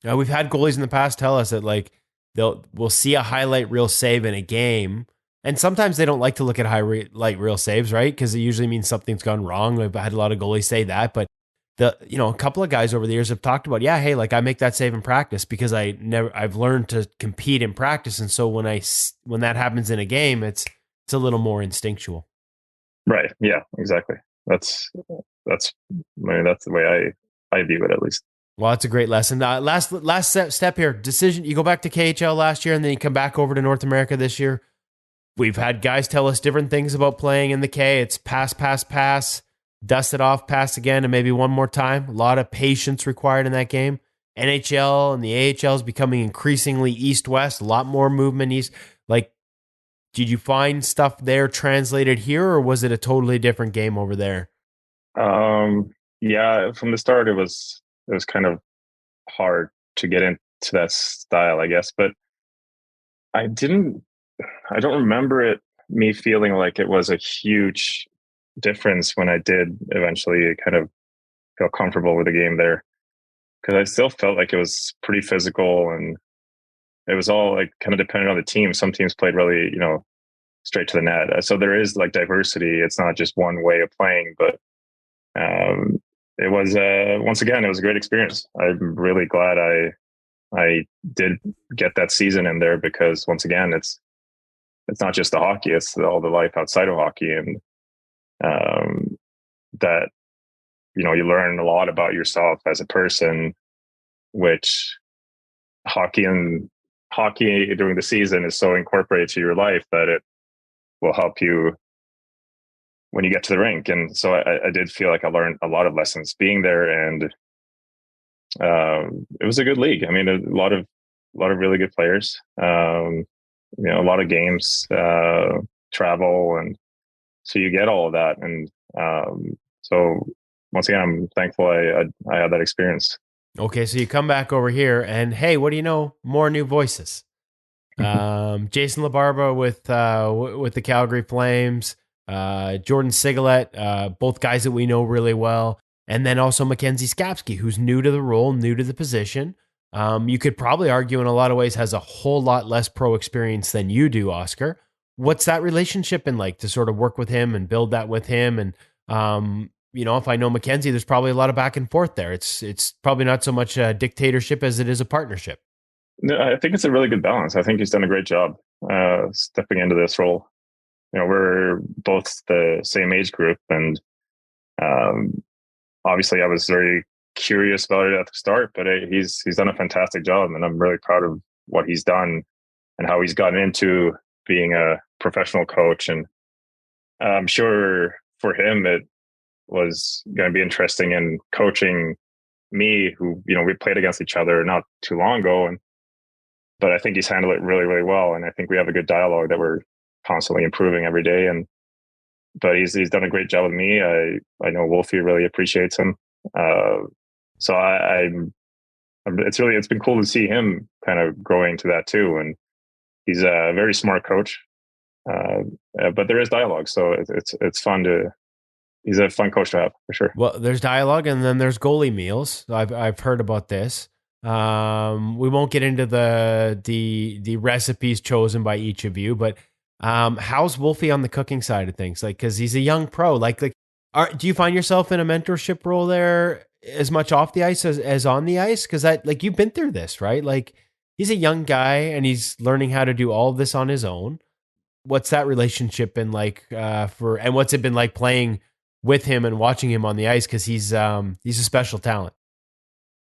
We've had goalies in the past tell us that like we'll see a highlight reel save in a game, and sometimes they don't like to look at highlight reel saves, right? Because it usually means something's gone wrong. I've had a lot of goalies say that, but a couple of guys over the years have talked about, yeah, hey, like I make that save in practice because I've learned to compete in practice, and so when that happens in a game, it's a little more instinctual. Right. Yeah. Exactly. That's the way I view it, at least. Well, that's a great lesson. Last step here. Decision. You go back to KHL last year, and then you come back over to North America this year. We've had guys tell us different things about playing in the K. It's pass, dust it off, pass again, and maybe one more time. A lot of patience required in that game. NHL and the AHL is becoming increasingly east-west, a lot more movement east. Like, did you find stuff there translated here, or was it a totally different game over there? Yeah, from the start, it was kind of hard to get into that style, I guess, but I don't remember me feeling like it was a huge difference when I did eventually kind of feel comfortable with the game there, because I still felt like it was pretty physical, and it was all like kind of dependent on the team. Some teams played really, straight to the net. So there is like diversity. It's not just one way of playing, but it was once again, it was a great experience. I'm really glad I did get that season in there, because once again, it's not just the hockey, it's all the life outside of hockey, and that you learn a lot about yourself as a person, which hockey during the season is so incorporated to your life that it will help you when you get to the rink. And so I did feel like I learned a lot of lessons being there, and it was a good league. I mean, a lot of really good players, a lot of games, travel, and so you get all of that. And so once again, I'm thankful I had that experience. Okay, so you come back over here, and hey, what do you know? More new voices. Jason LaBarba with the Calgary Flames, Jordan Sigalet, both guys that we know really well, and then also Mackenzie Skapski, who's new to the role, new to the position. You could probably argue in a lot of ways has a whole lot less pro experience than you do, Oscar. What's that relationship been like to sort of work with him and build that with him? And if I know Mackenzie, there's probably a lot of back and forth there. It's probably not so much a dictatorship as it is a partnership. No, I think it's a really good balance. I think he's done a great job stepping into this role. we're both the same age group, and obviously I was very curious about it at the start, but he's done a fantastic job, and I'm really proud of what he's done and how he's gotten into being a professional coach. And I'm sure for him it was going to be interesting in coaching me, who we played against each other not too long ago, but I think he's handled it really, really well, and I think we have a good dialogue that we're constantly improving every day. But he's done a great job with me. I know Wolfie really appreciates him. So it's been cool to see him kind of growing to that too. And he's a very smart coach. But there is dialogue, so it's fun he's a fun coach to have for sure. Well, there's dialogue, and then there's goalie meals. I've heard about this. We won't get into the recipes chosen by each of you, but how's Wolfie on the cooking side of things? Like, because he's a young pro. Do you find yourself in a mentorship role there as much off the ice as on the ice? Because you've been through this, right? Like, he's a young guy and he's learning how to do all of this on his own. What's that relationship been like and what's it been like playing with him and watching him on the ice? Because he's a special talent.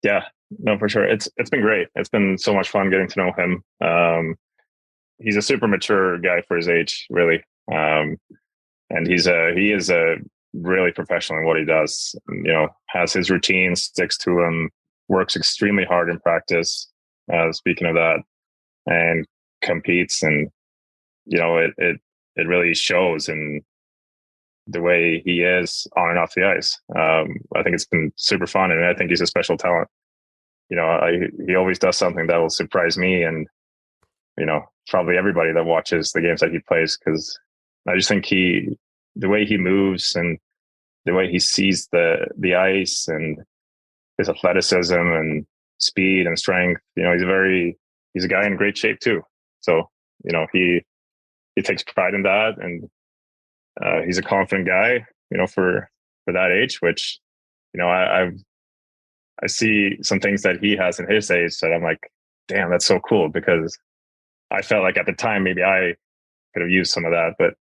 Yeah, no, for sure. It's been great. It's been so much fun getting to know him. He's a super mature guy for his age, really. And he is a really professional in what he does. Has his routine, sticks to him, works extremely hard in practice. Speaking of that, and competes, and it really shows in the way he is on and off the ice. I think it's been super fun, and I think he's a special talent. He always does something that will surprise me, and probably everybody that watches the games that he plays, because I just think the way he moves and the way he sees the ice and his athleticism and speed and strength, he's a guy in great shape too. So, he takes pride in that, and he's a confident guy, for that age, which, I see some things that he has in his age that I'm like, damn, that's so cool, because I felt like at the time maybe I could have used some of that. But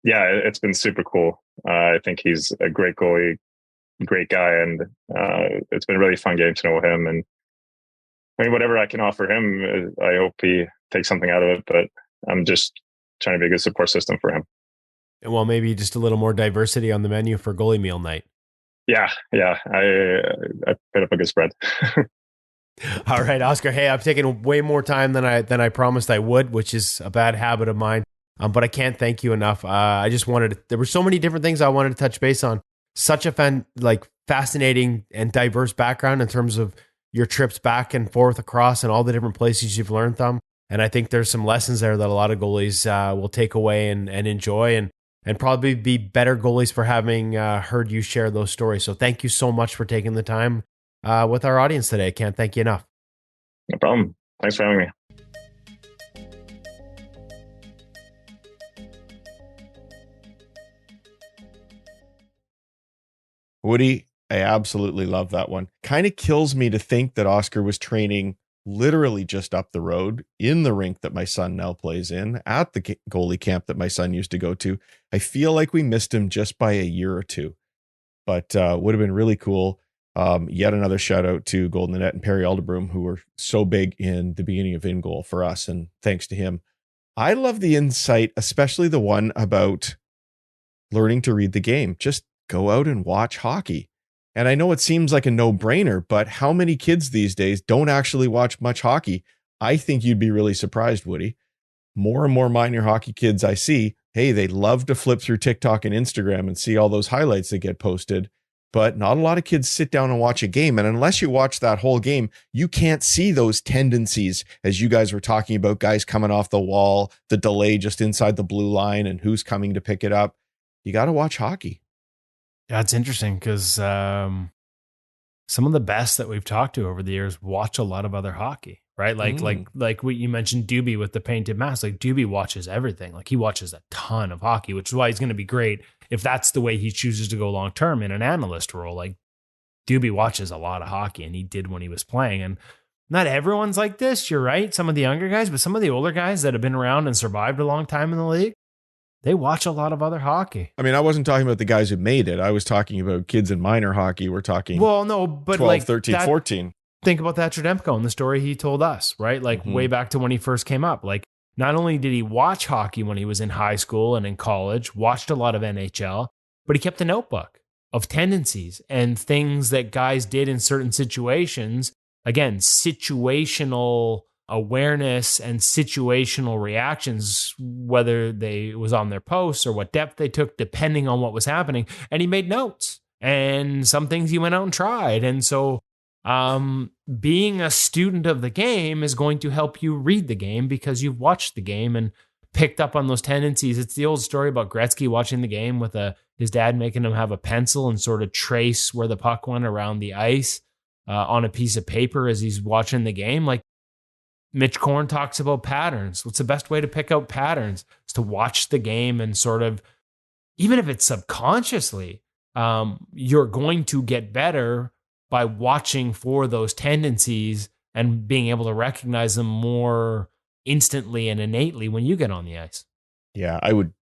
yeah, it's been super cool. I think he's a great goalie, great guy, and it's been really fun getting to know him. And I mean, whatever I can offer him, I hope he takes something out of it. But I'm just trying to be a good support system for him. Well, maybe just a little more diversity on the menu for goalie meal night. Yeah. I put up a good spread. All right, Oscar. Hey, I've taken way more time than I promised I would, which is a bad habit of mine. But I can't thank you enough. I just there were so many different things I wanted to touch base on. Such a fascinating and diverse background in terms of your trips back and forth across and all the different places you've learned them. And I think there's some lessons there that a lot of goalies will take away and enjoy, and probably be better goalies for having heard you share those stories. So thank you so much for taking the time with our audience today. I can't thank you enough. No problem. Thanks for having me. Woody, I absolutely love that one. Kind of kills me to think that Oscar was training literally just up the road in the rink that my son now plays in, at the goalie camp that my son used to go to. I feel like we missed him just by a year or two, but would have been really cool. Yet another shout out to Golden Net and Perry Alderbroom, who were so big in the beginning of InGoal for us. And thanks to him, I love the insight, especially the one about learning to read the game. Just go out and watch hockey. And I know it seems like a no-brainer, but how many kids these days don't actually watch much hockey? I think you'd be really surprised, Woody. More and more minor hockey kids I see, hey, they love to flip through TikTok and Instagram and see all those highlights that get posted, but not a lot of kids sit down and watch a game. And unless you watch that whole game, you can't see those tendencies, as you guys were talking about, guys coming off the wall, the delay just inside the blue line, and who's coming to pick it up. You got to watch hockey. Yeah, it's interesting because some of the best that we've talked to over the years watch a lot of other hockey, right? Like what you mentioned, Doobie with the painted mask. Like Doobie watches everything. Like he watches a ton of hockey, which is why he's going to be great if that's the way he chooses to go long term in an analyst role. Like Doobie watches a lot of hockey, and he did when he was playing. And not everyone's like this. You're right. Some of the younger guys, but some of the older guys that have been around and survived a long time in the league, they watch a lot of other hockey. I mean, I wasn't talking about the guys who made it. I was talking about kids in minor hockey. We're talking 12, like 13, 14. Think about Thatcher Demko and the story he told us, right? Like way back to when he first came up. Like not only did he watch hockey when he was in high school and in college, watched a lot of NHL, but he kept a notebook of tendencies and things that guys did in certain situations. Again, situational awareness and situational reactions, whether it was on their posts or what depth they took, depending on what was happening. And he made notes, and some things he went out and tried. And so being a student of the game is going to help you read the game because you've watched the game and picked up on those tendencies. It's the old story about Gretzky watching the game with his dad making him have a pencil and sort of trace where the puck went around the ice on a piece of paper as he's watching the game. Like Mitch Korn talks about patterns. What's the best way to pick out patterns? Is to watch the game and sort of, even if it's subconsciously, you're going to get better by watching for those tendencies and being able to recognize them more instantly and innately when you get on the ice. Yeah, I would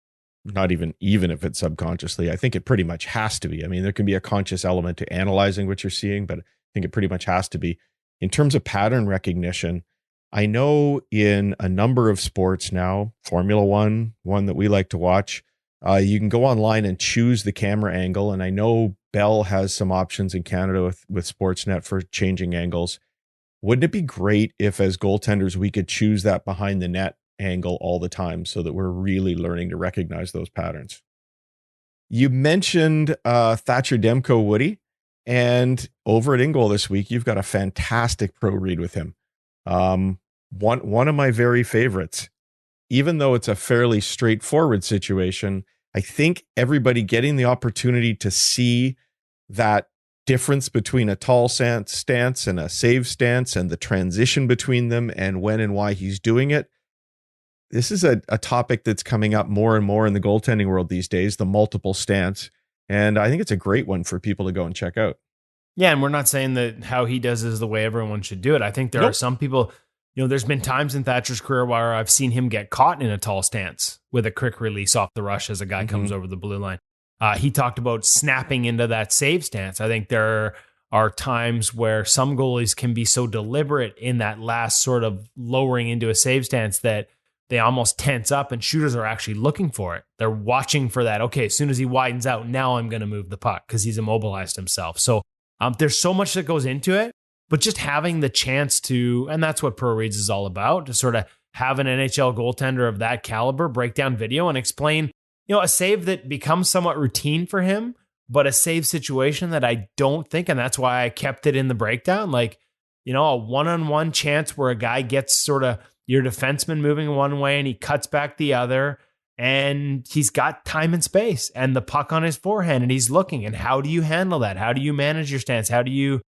not even if it's subconsciously. I think it pretty much has to be. I mean, there can be a conscious element to analyzing what you're seeing, but I think it pretty much has to be. In terms of pattern recognition, I know in a number of sports now, Formula One that we like to watch, you can go online and choose the camera angle. And I know Bell has some options in Canada with Sportsnet for changing angles. Wouldn't it be great if as goaltenders, we could choose that behind the net angle all the time so that we're really learning to recognize those patterns? You mentioned Thatcher Demko, Woody, and over at InGoal this week, you've got a fantastic pro read with him. One of my very favorites. Even though it's a fairly straightforward situation, I think everybody getting the opportunity to see that difference between a tall stance and a save stance and the transition between them and when and why he's doing it. This is a topic that's coming up more and more in the goaltending world these days, the multiple stance. And I think it's a great one for people to go and check out. Yeah, and we're not saying that how he does is the way everyone should do it. I think there are some people, there's been times in Thatcher's career where I've seen him get caught in a tall stance with a quick release off the rush as a guy comes over the blue line. He talked about snapping into that save stance. I think there are times where some goalies can be so deliberate in that last sort of lowering into a save stance that they almost tense up, and shooters are actually looking for it. They're watching for that. Okay, as soon as he widens out, now I'm going to move the puck because he's immobilized himself. So there's so much that goes into it, but just having the chance to, and that's what Pro Reads is all about, to sort of have an NHL goaltender of that caliber break down video and explain, a save that becomes somewhat routine for him, but a save situation that I don't think, and that's why I kept it in the breakdown, like, a one-on-one chance where a guy gets sort of your defenseman moving one way and he cuts back the other, and he's got time and space and the puck on his forehand and he's looking. And how do you handle that? How do you manage your stance? How do you,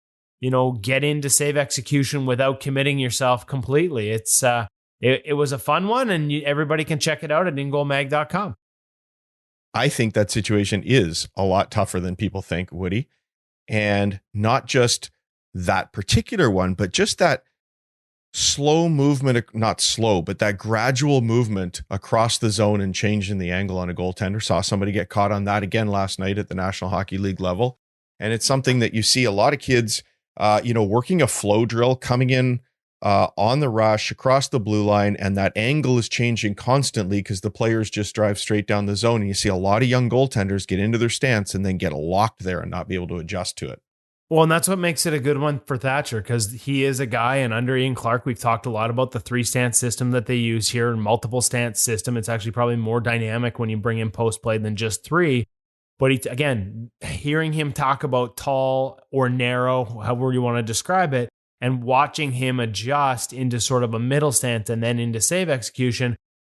get into save execution without committing yourself completely? It's it was a fun one, and everybody can check it out at ingoalmag.com. I think that situation is a lot tougher than people think, Woody. And not just that particular one, but just that slow movement, not slow, but that gradual movement across the zone and changing the angle on a goaltender. Saw somebody get caught on that again last night at the National Hockey League level. And it's something that you see a lot of kids, working a flow drill, coming in on the rush across the blue line, and that angle is changing constantly because the players just drive straight down the zone. And you see a lot of young goaltenders get into their stance and then get locked there and not be able to adjust to it. Well, and that's what makes it a good one for Thatcher, because he is a guy, and under Ian Clark, we've talked a lot about the 3-stance system that they use here, and multiple stance system. It's actually probably more dynamic when you bring in post play than just 3. But again, hearing him talk about tall or narrow, however you want to describe it, and watching him adjust into sort of a middle stance and then into save execution,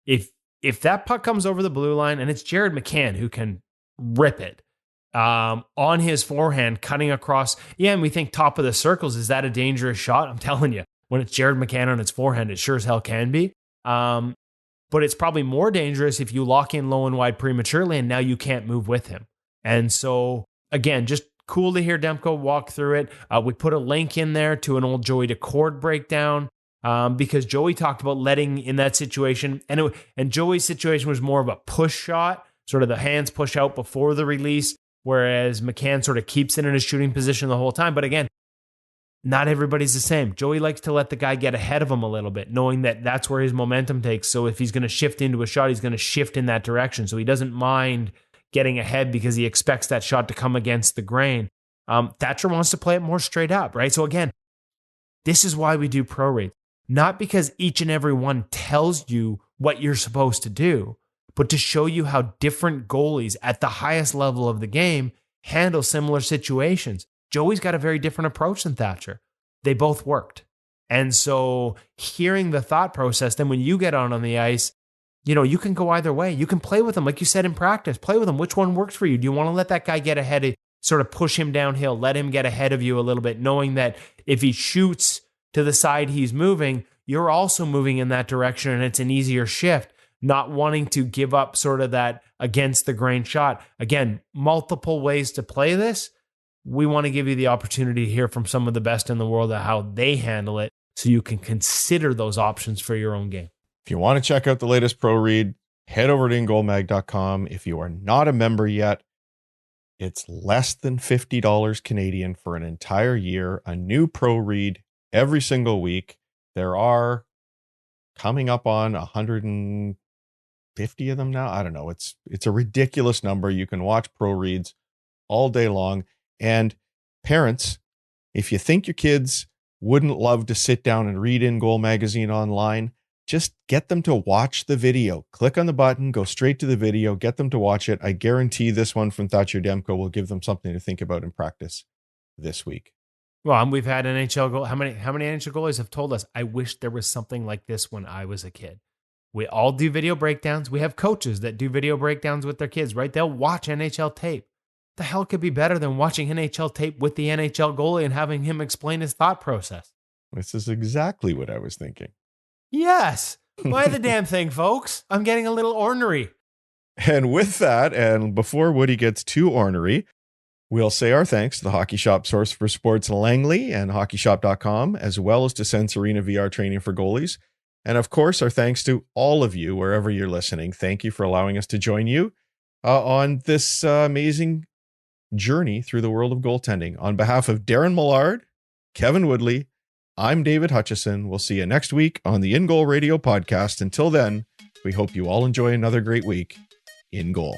if that puck comes over the blue line, and it's Jared McCann who can rip it, on his forehand, cutting across. Yeah, and we think top of the circles, is that a dangerous shot? I'm telling you, when it's Jared McCann on its forehand, it sure as hell can be. But it's probably more dangerous if you lock in low and wide prematurely, and now you can't move with him. And so, again, just cool to hear Demko walk through it. We put a link in there to an old Joey Decord breakdown because Joey talked about letting in that situation. And Joey's situation was more of a push shot, sort of the hands push out before the release, whereas McCann sort of keeps it in a shooting position the whole time. But again, not everybody's the same. Joey likes to let the guy get ahead of him a little bit, knowing that that's where his momentum takes. So if he's going to shift into a shot, he's going to shift in that direction. So he doesn't mind getting ahead because he expects that shot to come against the grain. Thatcher wants to play it more straight up, right? So again, this is why we do pro reads. Not because each and every one tells you what you're supposed to do, but to show you how different goalies at the highest level of the game handle similar situations. Joey's got a very different approach than Thatcher. They both worked. And so hearing the thought process, then when you get on the ice, you can go either way. You can play with them, like you said in practice. Play with them. Which one works for you? Do you want to let that guy get ahead, sort of push him downhill, let him get ahead of you a little bit, knowing that if he shoots to the side he's moving, you're also moving in that direction and it's an easier shift, not wanting to give up sort of that against the grain shot. Again, multiple ways to play this. We want to give you the opportunity to hear from some of the best in the world of how they handle it so you can consider those options for your own game. If you want to check out the latest pro read, head over to ingoalmag.com. If you are not a member yet, it's less than $50 Canadian for an entire year, a new pro read every single week. There are coming up on 150 of them now. I don't know. It's a ridiculous number. You can watch pro reads all day long. And parents, if you think your kids wouldn't love to sit down and read InGoal magazine online, just get them to watch the video. Click on the button, go straight to the video, get them to watch it. I guarantee this one from Thatcher Demko will give them something to think about in practice this week. Well, and we've had NHL goal. How many NHL goalies have told us, I wish there was something like this when I was a kid? We all do video breakdowns. We have coaches that do video breakdowns with their kids, right? They'll watch NHL tape. The hell could be better than watching NHL tape with the NHL goalie and having him explain his thought process? This is exactly what I was thinking. Yes. Buy the damn thing, folks. I'm getting a little ornery. And with that, and before Woody gets too ornery, we'll say our thanks to the Hockey Shop source for sports in Langley and hockeyshop.com, as well as to Sense Arena VR training for goalies. And of course, our thanks to all of you, wherever you're listening. Thank you for allowing us to join you on this amazing journey through the world of goaltending. On behalf of Darren Millard, Kevin Woodley, I'm David Hutchison. We'll see you next week on the InGoal Radio podcast. Until then, we hope you all enjoy another great week in goal.